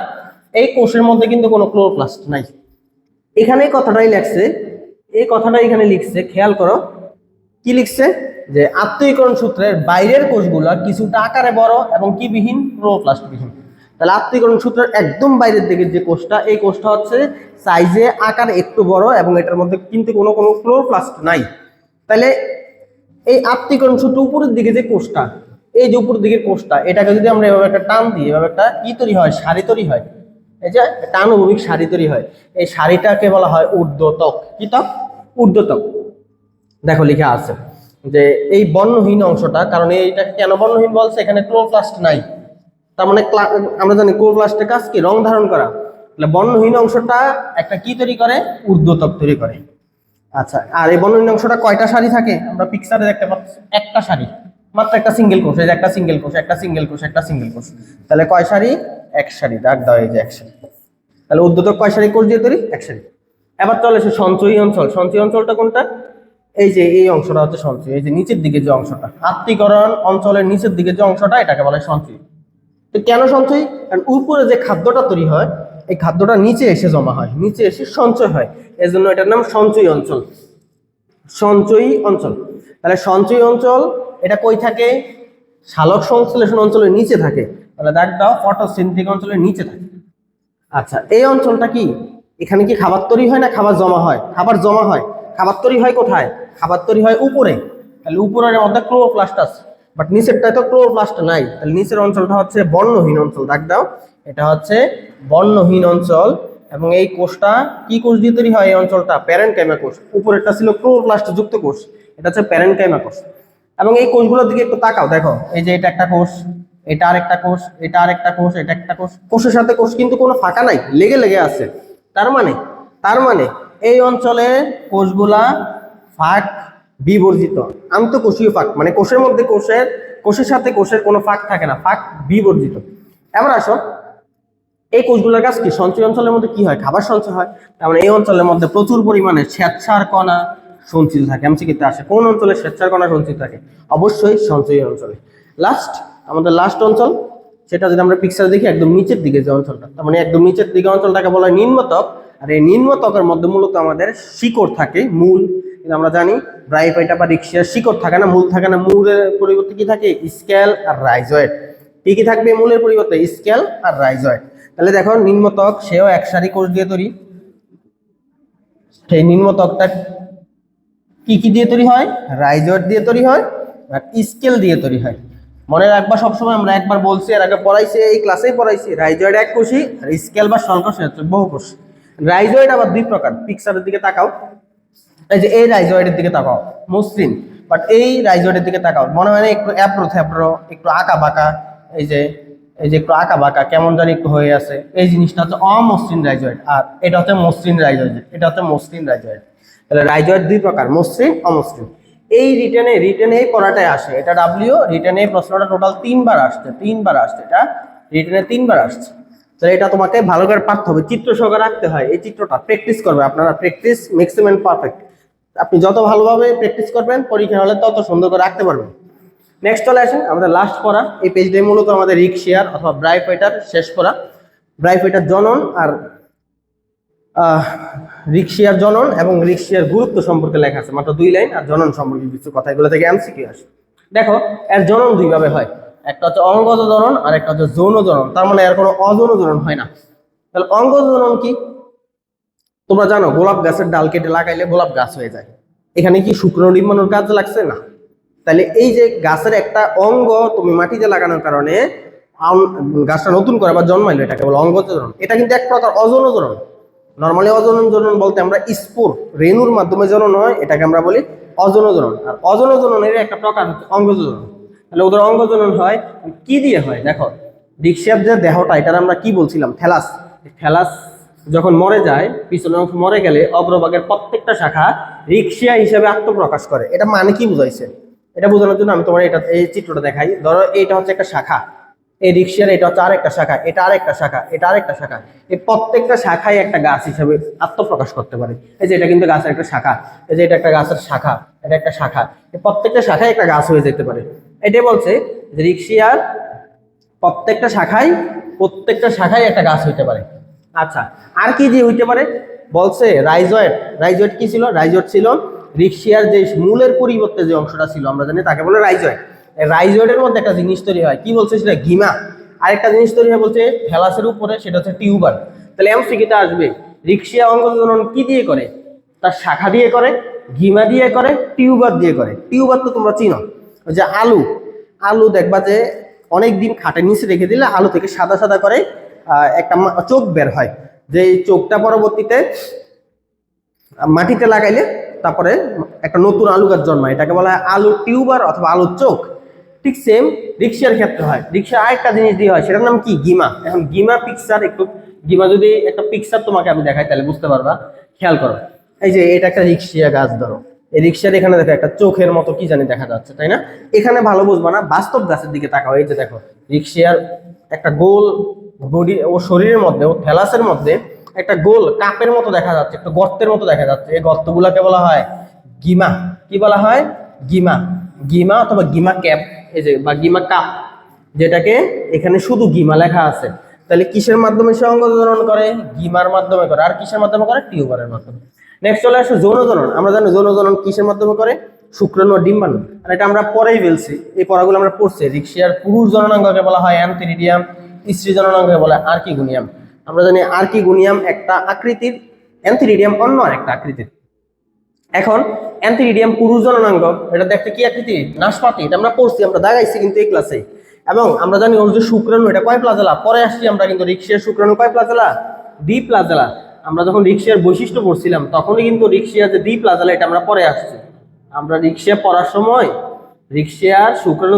Speaker 1: এই কোষের মধ্যে কিন্তু কোনো ক্লোরোপ্লাস্ট নাই। এখানে এই কথাটাই লিখছে, এই কথাটা এখানে লিখছে, খেয়াল করো কি লিখছে, যে আত্তীকরণ সূত্রের বাইরের কোষগুলা কিছুটা আকারে বড় এবং কি বিহীন? ক্লোরোপ্লাস্ট বিহীন। তাহলে আত্তীকরণ সূত্রের একদম বাইরের দিকে যে কোষটা, এই কোষটা হচ্ছে সাইজে আকার একটু বড় এবং এটার মধ্যে কিন্তু কোনো কোনো ক্লোরোপ্লাস্ট নাই। তাহলে এই আত্তীকরণ সূত্র উপরের দিকে যে কোষটা, এই যে উপরের দিকের কোষটা, এটাকে যদি আমরা এভাবে একটা টান দিই, এভাবে একটা কি তৈরি হয়? সারি তৈরি হয়। এই যে একটা আনুভূমিক সারি তৈরি হয়, এই সারিটাকে বলা হয় ঊর্ধ্বত্বক। কি ত্বক? ঊর্ধ্বত্বক। দেখো লেখা আছে যে এই বর্ণহীন অংশটা, কারণ এইটা কেন বর্ণহীন বলছে? এখানে ক্লোরোপ্লাস্ট নাই, তার মানে আমরা জানি ক্লোরোপ্লাস্টের কাজ কি? রং ধারণ করা। তাহলে বর্ণহীন অংশটা একটা কি তৈরি করে? ঊর্ধ্বত্বক তৈরি করে। আচ্ছা, আর এই বর্ণহীন অংশটা কয়টা সারি থাকে? আমরা পিকচারে দেখতে পাচ্ছি একটা সারি, মাত্র একটা সিঙ্গেল কোষ। এই যে একটা সিঙ্গেল কোষ, একটা সিঙ্গেল কোষ, একটা সিঙ্গেল কোষ। তাহলে কয় সারি? এক সারি। দাগ দাও, এই যে এক সারি। তাহলে ঊর্ধ্বত্বক কয় সারি কোষ দিয়ে তৈরি? এক সারি। এবার চলে এসে সঞ্চয়ী অঞ্চল। সঞ্চয়ী অঞ্চলটা কোনটা? এই যে এই অংশটা হচ্ছে সঞ্চয়, এই যে নিচের দিকে যে অংশটা, আত্তীকরণ অঞ্চলের নিচের দিকে যে অংশটা, এটাকে বলে সঞ্চয়। তো কেন সঞ্চয়? কারণ উপরে যে খাদ্যটা তৈরি হয়, এই খাদ্যটা নিচে এসে জমা হয়, নিচে এসে সঞ্চয় হয়, এজন্য এটার নাম সঞ্চয়ী অঞ্চল। সঞ্চয়ী অঞ্চল। তাহলে সঞ্চয়ী অঞ্চল এটা কই থাকে? সালোক সংশ্লেষণ অঞ্চলের নিচে থাকে। তাহলে দেখ দাও, ফটোসিনথেটিক অঞ্চলের নিচে থাকে। আচ্ছা, এই অঞ্চলটা কি? এখানে কি খাবার তৈরি হয় না খাবার জমা হয়? খাবার জমা হয়। খাবার তৈরি হয় কোথায়? খাবার তৈরি হয় উপরে। তাহলে উপরের মধ্যে ক্লোরোপ্লাস্ট আছে, বাট নিচেরটায় তো ক্লোরোপ্লাস্ট নাই। তাহলে নিচের অঞ্চলটা হচ্ছে বর্ণহীন অঞ্চল। দেখ দাও, এটা হচ্ছে বর্ণহীন অঞ্চল। এবং এই কোষটা কি কোষ দিয়ে তৈরি হয়? এই অঞ্চলটা প্যারেনকাইমা কোষ। উপরেরটা ছিল ক্লোরোপ্লাস্ট যুক্ত কোষ, এটা হচ্ছে প্যারেনকাইমা কোষ। এবং এই কোষগুলোর দিকে একটু তাকাও, দেখো এই যে এটা একটা কোষ, এটা আরেকটা কোষ, এটা আরেকটা কোষ, এটা একটা কোষ। কোষের সাথে কোষ কিন্তু কোনো ফাঁকা নাই, লেগে লেগে আছে। তার মানে এই অঞ্চলে কোষগুলা ফাঁক বিবর্জিত। আন্তঃকোষীয় ফাঁক, মানে কোষের মধ্যে কোষের সাথে কোষের কোনো ফাঁক থাকে না, ফাঁক বিবর্জিত। এবার আসো, এই কোষগুলোর কাজ কি? সঞ্চয় অঞ্চলের মধ্যে কি হয়? খাবার সঞ্চয় হয়। তার মানে এই অঞ্চলের মধ্যে প্রচুর পরিমাণে শ্বেতসার কণা সঞ্চিত থাকে। এমসিকিউতে আসে কোন অঞ্চলে শ্বেতসার কণা সঞ্চিত থাকে? অবশ্যই সঞ্চয়ী অঞ্চলে। আমাদের লাস্ট অঞ্চল, সেটা যদি আমরা পিকচার দেখি, একদম নিচের দিকে যে অঞ্চলটা, তার মানে একদম নিচের দিকে অঞ্চলটাকে বলা হয় নিম্নত্বক। আর এই নিম্নত্বকের মধ্যে মূলত আমাদের শিকড় থাকে, মূল। আমরা জানি ব্রাইফাইটা বা রিক্সিয়ার শিকড় থাকে না, মূল থাকে না। মূলের পরিবর্তে কি থাকে? স্কেল আর রাইজয়েড। কি কি থাকবে মূলের পরিবর্তে? স্কেল আর রাইজয়েড। তাহলে দেখো, নিম্নত্বক সেও এক সারি কোষ দিয়ে তৈরি। সেই নিম্নত্বকটা কি কি দিয়ে তৈরি হয়? রাইজয়েড দিয়ে তৈরি হয় আর স্কেল দিয়ে তৈরি হয়। মনে রাখবা সবসময়, আমরা একবার বলছি, এর আগে পড়াইছি, এই ক্লাসেই পড়াইছি, রাইজয়েড এক কোষী আর স্কেল বা সলকোষ হচ্ছে বহুকোষ। রাইজয়েড আবার দুই প্রকার। পিকচারের দিকে তাকাও, এই যে এই রাইজয়েডের দিকে তাকাও, মসৃণ। বাট এই রাইজয়েডের দিকে তাকাও, মনে হয় না একটু অ্যাপ্রো থ্যাপ্রো, একটু আঁকা বাঁকা। এই যে একটু আঁকা বাঁকা কেমন জানি একটু হয়ে আছে, এই জিনিসটা হচ্ছে অমসৃণ রাইজয়েড। আর এটা হচ্ছে মসৃণ রাইজয়েড, এটা হচ্ছে মসৃণ রাইজয়েড। তাহলে রাইজয়েড দুই প্রকার, মসৃণ, অমসৃণ। এই রিটেনে এই পড়াটাই আসে। এটা ডাব্লিউ রিটেনে এই প্রশ্নটা টোটাল তিনবার আসছে, এটা রিটেনে তিনবার আসছে। তো এটা তোমাকে ভালো করে পারতে হবে, চিত্র সহকারে রাখতে হয়। এই চিত্রটা প্র্যাকটিস করবে আপনারা, প্র্যাকটিস ম্যাক্সিমাম পারফেক্ট। আপনি যত ভালোভাবে প্র্যাকটিস করবেন, পরীক্ষা হলে তত সুন্দর করে রাখতে পারবেন। নেক্সট চলে আসেন আমাদের লাস্ট পড়া। এই পেজটাই মূলত আমাদের রিক্সিয়ার অথবা ব্রাইফাইটার শেষ পড়া। ব্রাইফাইটার জনন আর রিক্সিয়ার জনন এবং রিক্সিয়ার গুরুত্ব সম্পর্কে লেখা আছে, মাত্র 2 লাইন। আর জনন সম্পর্কে কিছু কথা, এগুলো থেকে এমসিকিউ আসে। দেখো, এর জনন দুইভাবে হয়, একটা হচ্ছে অঙ্গজ জনন আর একটা হচ্ছে যৌন জনন। তার মানে এর কোনো অযৌন জনন হয় না। তাহলে অঙ্গজ জনন কি? তোমরা জানো গোলাপ গাছের ডাল কেটে লাগাইলে গোলাপ গাছ হয়ে যায়। এখানে কি শুক্রাণু ডিম্বাণুর কাজ লাগছে না? তাহলে এই যে গাছের একটা অঙ্গ তুমি মাটিতে লাগানোর কারণে গাছটা নতুন করে আবার জন্মাইলো, এটাকে বলে অঙ্গজনন। এটা কিন্তু এক প্রকার অজনজনন। নর্মালি অজনজনন বলতে আমরা স্পোর রেণুর মাধ্যমে জনন হয়, এটাকে আমরা বলি অজনজনন। আর অজনজননের একটা প্রকার হচ্ছে অঙ্গজনন। তাহলে ওদের অঙ্গজনন হয় কি দিয়ে হয়? দেখো রিক্সিয়ার যে দেহটা, এটার আমরা কি বলছিলাম? থ্যালাস। থ্যালাস যখন মরে যায়, পিছনের অংশ মরে গেলে অগ্রভাগের প্রত্যেকটা শাখা রিক্সিয়া হিসেবে আত্মপ্রকাশ করে। এটা মানে কি বুঝাইছে? এটা বোঝানোর জন্য আমি তোমার এটা এই চিত্রটা দেখাই। ধরো এইটা হচ্ছে একটা শাখা, এই রিক্সিয়ার এটা হচ্ছে আরেকটা শাখা, এটা আরেকটা শাখা, এটা আরেকটা শাখা। এই প্রত্যেকটা শাখায় একটা গাছ হিসেবে আত্মপ্রকাশ করতে পারে। এই যে এটা কিন্তু গাছের একটা শাখা, এই যে এটা একটা গাছের শাখা, এটা একটা শাখা, এই প্রত্যেকটা শাখায় একটা গাছ হয়ে যেতে পারে। এটাই বলছে যে রিক্সিয়ার প্রত্যেকটা শাখায় একটা গাছ হইতে পারে। আচ্ছা, আর কি দিয়ে হইতে পারে? বলছে রাইজয়েড। রাইজয়েড কি ছিল? রাইজয়েড ছিল রিক্সিয়ার যে মূলের পরিবর্তে যে অংশটা ছিল আমরা জানি তাকে বলে রাইজয়েড। রাইজয়েডের মধ্যে একটা জিনিস তৈরি হয়, কি বলছে সেটা? গিমা। আরেকটা জিনিস তৈরি হয় বলছে থ্যালাসের উপরে, সেটা হচ্ছে টিউবার। তাহলে এমসিকিউতে আসবে রিক্সিয়া অঙ্গজনন কি দিয়ে করে? তার শাখা দিয়ে করে, গিমা দিয়ে করে, টিউবার দিয়ে করে। টিউবার তো তোমরা চিনো, ওই যে আলু দেখবা যে অনেকদিন খাটের নিচে রেখে দিলে আলু থেকে সাদা সাদা করে একটা চোখ বের হয়, যে চোখটা পরবর্তীতে মাটিতে লাগাইলে তারপরে একটা নতুন আলু গাছ জন্মায়, এটাকে বলা হয় আলুর টিউবার অথবা আলুর চোখ। ঠিক সেম রিক্সার ক্ষেত্রে হয়। রিক্সার আরেকটা জিনিস দিয়ে হয়, সেটার নাম কি? গিমা। এখন গিমা পিকচার, একটু গিমা যদি একটা পিকচার তোমাকে আমি দেখাই তাহলে বুঝতে পারবা। খেয়াল করো, এই যে এটা একটা রিক্সিয়া গাছ, ধরো এই রিক্সার এখানে দেখো একটা চোখের মতো কি জানি দেখা যাচ্ছে, তাই না? এখানে ভালো বুঝবা না, বাস্তব গাছের দিকে তাকাও। এই যে দেখো রিক্সিয়ার একটা গোল বডি, ও শরীরের মধ্যে, ও থ্যালাসের মধ্যে একটা গোল কাপের মতো দেখা যাচ্ছে, একটা গর্তের মতো দেখা যাচ্ছে। এই গর্তগুলাকে বলা হয় গিমা। কি বলা হয়? গিমা। গিমা অথবা গিমা ক্যাপ, এই যে বা গিমা কাপ, যেটাকে এখানে শুধু গিমা লেখা আছে। তাহলে কিসের মাধ্যমে সে অঙ্গজনন করে? গিমার মাধ্যমে করে। আর কিসের মাধ্যমে করে? টিউবারের মাধ্যমে। নেক্সট চলে আসে যৌনজনন। আমরা জানি যৌনজনন কিসের মাধ্যমে করে? শুক্রাণু ও ডিম্বাণু। আর এটা আমরা পরেই বলছি, এই পড়াগুলো আমরা পড়ছি। রিক্সিয়ার পুরুষ জননাঙ্গকে বলা হয় অ্যান্থিরিডিয়াম, স্ত্রী জননাঙ্গকে বলা হয় আর্কিগোনিয়াম। আমরা জানি আর্কিগোনিয়াম একটা আকৃতির, অ্যান্থিরিডিয়াম অন্য আরেকটা আকৃতির। এখন অ্যান্থিরিডিয়াম পুরুষ জননাঙ্গ, এটা দেখতে কি আকৃতি? নাশপাতি। এটা আমরা পড়ছি, আমরা দাগাইছি কিন্তু এই ক্লাসে। এবং আমরা জানি ওর যে শুক্রাণু, এটা কয় প্লাজেলা? পরে আসছি আমরা, কিন্তু রিক্সিয়ার শুক্রাণু কয় প্লাজেলা? দ্বি প্লাজেলা। আমরা যখন রিক্সিয়ার বৈশিষ্ট্য পড়ছিলাম তখনই কিন্তু রিক্সিয়ার যে দ্বি প্লাজেলা, এটা আমরা পরে আসছি। আমরা রিক্সিয়া পড়ার সময় রিক্সিয়ার শুক্রাণু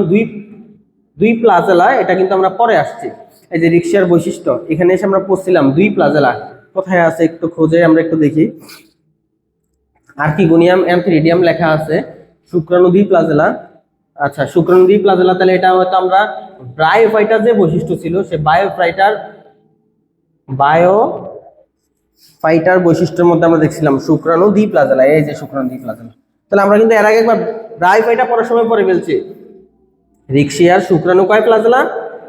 Speaker 1: দুই প্লাজেলা, এটা কিন্তু আমরা পরে আসছি। এই যে রিক্সিয়ার বৈশিষ্ট্য, এখানে এসে আমরা পড়ছিলাম দুই প্লাজেলা কোথায় আছে একটু খোঁজে আমরা একটু দেখি। আর্কিগোনিয়াম অ্যান্থিরিডিয়াম লেখা আছে, শুক্রাণু দ্বি প্লাজেলা। আচ্ছা, শুক্রাণু দ্বি প্লাজেলা, তাহলে এটা হয়তো আমরা ব্রায়োফাইটার যে বৈশিষ্ট্য ছিল, সে বায়োফাইটার বৈশিষ্ট্যের মধ্যে আমরা দেখছিলাম শুক্রাণু দ্বি প্লাজেলা। এই যে শুক্রাণু দ্বি প্লাজেলা। তাহলে আমরা কিন্তু এর আগে একবার ব্রায়োফাইটা পড়ার সময় পরে ফেলছি। রিক্সিয়ার শুক্রাণু কয় প্লাজেলা?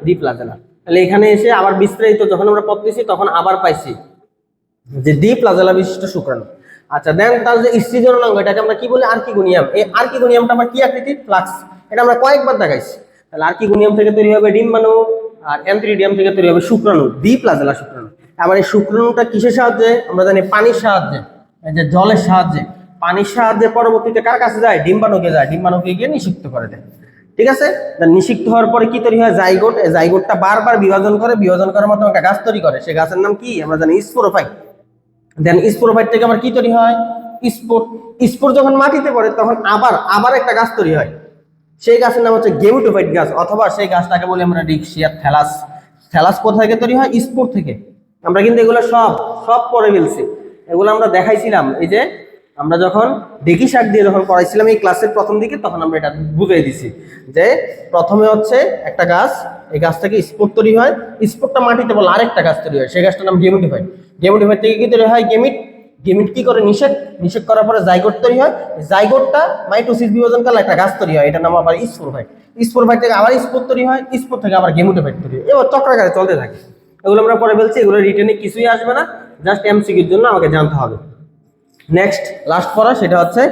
Speaker 1: দ্বি প্লাজেলা। তাহলে এখানে এসে আবার বিস্তারিত যখন আমরা পড়তেছি তখন আবার পাইছি যে দ্বি প্লাজেলা বিশিষ্ট শুক্রাণু। আচ্ছা, দেন তার যে স্ত্রী জননাঙ্গ, এটাকে আমরা কি বলি? আর্কিগোনিয়াম। এই আর্কিগোনিয়ামটা আমরা কি আকৃতি? ফ্লাক্স। এটা আমরা কয়েকবার দেখাইছি। তাহলে আর্কিগোনিয়াম থেকে তৈরি হবে ডিম্বাণু, আর অ্যান্থিরিডিয়াম থেকে তৈরি হবে শুক্রাণু, দ্বি প্লাজেলা শুক্রাণু। আবার এই শুক্রাণুটা কিসের সাহায্যে? আমরা জানি পানির সাহায্যে, এই যে জলের সাহায্যে। পানির সাহায্যে পরবর্তীতে কার কাছে যায়? ডিম্বাণুকে যায়, ডিম্বাণুকে গিয়ে নিষিক্ত করে দেয়। ঠিক আছে, নিষিক্ত হওয়ার পরে কি তৈরি হয়? জাইগোট। এই জাইগোটটা বারবার বিভাজন করে, বিভাজন করার মাধ্যমে একটা গাছ তৈরি করে। সেই গাছের নাম কি? আমরা জানি স্পোরোফাইট। দেন স্পোরোফাইট থেকে আবার কি তৈরি হয়? স্পোর। স্পোর যখন মাটিতে পড়ে তখন আবার একটা গাছ তৈরি হয়, সেই গাছের নাম হচ্ছে গেমেটোফাইট গাছ, অথবা সেই গাছটাকে বলি আমরা রিক্সিয়া থ্যালাস। থ্যালাস কোথা থেকে তৈরি হয়? স্পোর থেকে। আমরা কিন্তু এগুলো সব পড়ে ফেলছি, এগুলো আমরা দেখাইছিলাম। এই যে আমরা যখন ডেকি শাক দিয়ে যখন পড়াইছিলাম এই ক্লাসের প্রথম দিকে, তখন আমরা এটা বুঝিয়ে দিছি যে প্রথমে হচ্ছে একটা গাছ, এই গাছ থেকে স্পোর তৈরি হয়। স্পোরটা মাটিতে বলে আরেকটা গাছ তৈরি হয়, সেই গাছটার নাম গেমেটোফাইট। গেমেটোফাইট থেকে কি তৈরি হয়? গেমিট কি করে? নিষেক করার পরে জাইগোট তৈরি হয়। জাইগোটটা মাইটোসিস বিভাজন করলে একটা গাছ তৈরি হয়, এটা নাম আবার স্পোরোফাইট। স্পোরোফাইট থেকে আবার স্পোর তৈরি হয়, স্পোর থেকে আবার গেমেটোফাইট তৈরি হয়। এবার চক্রাকারে চলতে থাকে। এগুলো আমরা পরে বলছি, এগুলো রিটেনে কিছুই আসবে না, জাস্ট এমসিকিউর জন্য আমাকে জানতে হবে। নেক্সট লাস্ট পড়া, সেটা হচ্ছে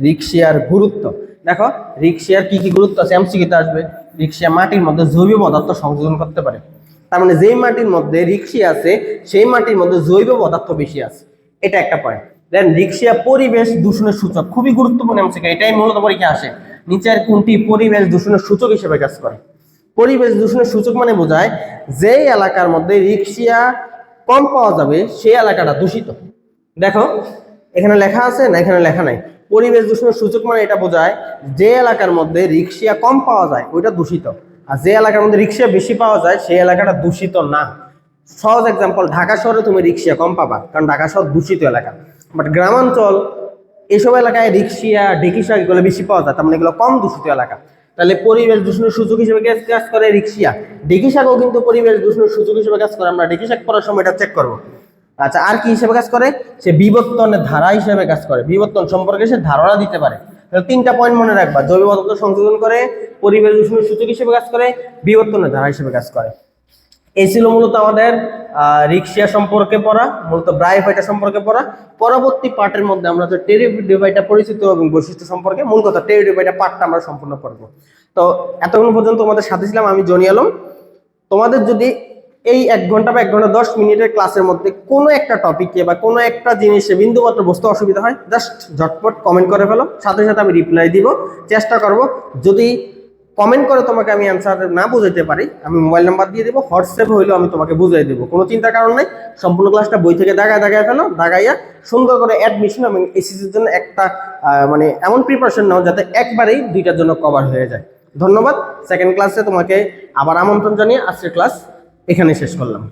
Speaker 1: রিক্সিয়ার গুরুত্ব। দেখো রিক্সিয়ার কি কি গুরুত্ব আছে, এমসিকিউতে আসবে। রিক্সিয়া মাটির মধ্যে জৈব পদার্থ সংযোজন করতে পারে। তার মানে যেই মাটির মধ্যে রিক্সিয়া আছে সেই মাটির মধ্যে জৈব পদার্থ বেশি আছে। এটা একটা পয়েন্ট। দেন রিক্সিয়া পরিবেশ দূষণের সূচক, খুবই গুরুত্বপূর্ণ এমসিকিউ, এটাই মূলত পরীক্ষা আসে। নিচের কোনটি পরিবেশ দূষণের সূচক হিসেবে কাজ করে? পরিবেশ দূষণের সূচক মানে বোঝায় যে এলাকার মধ্যে রিক্সিয়া কম পাওয়া যাবে সেই এলাকাটা দূষিত। দেখো এখানে লেখা আছে না, এখানে লেখা নাই। পরিবেশ দূষণের সূচক মানে এটা বোঝায় যে এলাকার মধ্যে রিক্সিয়া কম পাওয়া যায় ওইটা দূষিত, আর যে এলাকার মধ্যে রিক্সা বেশি পাওয়া যায় সেই এলাকাটা দূষিত না। সহজ এক্সাম্পল, ঢাকা শহরে তুমি রিক্সা কম পাবা কারণ ঢাকা শহর দূষিত এলাকা, বাট গ্রামাঞ্চল এইসব এলাকায় রিক্সিয়া ডেকিসা এগুলো বেশি পাওয়া যায়, তার মানে এগুলো কম দূষিত এলাকা। তাহলে পরিবেশ দূষণের সূচক হিসেবে কাজ করে রিক্সিয়া। ডেকিসাগও কিন্তু পরিবেশ দূষণের সূচক হিসেবে কাজ করে, আমরা ডেকিসাক পড়ার সময় এটা চেক করবো। আচ্ছা, আর কি হিসেবে কাজ করে? সে বিবর্তনের ধারা হিসেবে কাজ করে, বিবর্তন সম্পর্কে সে ধারণা দিতে পারে। তাহলে 3টা পয়েন্ট মনে রাখবা, জৈব পদার্থ সংশোধন করে, পরিবেশ দূষণের সূচক হিসেবে কাজ করে, বিবর্তনের ধারা হিসেবে কাজ করে। এই ছিল মূলত আমাদের রিক্সিয়া সম্পর্কে পড়া, মূলত ব্রায়োফাইটা সম্পর্কে পড়া। পরবর্তী পার্টের মধ্যে আমরা যে টেরিডোফাইটা পরিচিত এবং বৈশিষ্ট্য সম্পর্কে, মূল কথা টেরিডোফাইটা পার্টটা আমরা সম্পূর্ণ করব। তো এতক্ষণ পর্যন্ত তোমাদের সাথে ছিলাম আমি জনি আলম। তোমাদের যদি এই 1 ঘন্টা বা 1 ঘন্টা 10 মিনিটের ক্লাসের মধ্যে কোনো একটা টপিকে বা কোনো একটা জিনিসে বিন্দুমাত্র বুঝতে অসুবিধা হয়, জাস্ট ঝটপট কমেন্ট করে ফেলো, সাথে সাথে আমি রিপ্লাই দিব, চেষ্টা করব। যদি কমেন্ট করে তোমাকে আমি অ্যান্সার না বুঝাইতে পারি, আমি মোবাইল নাম্বার দিয়ে দেবো, হোয়াটসঅ্যাপ হইলেও আমি তোমাকে বুঝাই দেবো, কোনো চিন্তার কারণ নাই। সম্পূর্ণ ক্লাসটা বই থেকে দাগায় ফেলো, দাগাইয়া সুন্দর করে অ্যাডমিশন এবং এসএসসির জন্য একটা মানে এমন প্রিপারেশন নাও যাতে একবারেই 2টার জন্য কভার হয়ে যায়। ধন্যবাদ। সেকেন্ড ক্লাসে তোমাকে আবার আমন্ত্রণ জানিয়ে আজকের ক্লাস এখানে শেষ করলাম।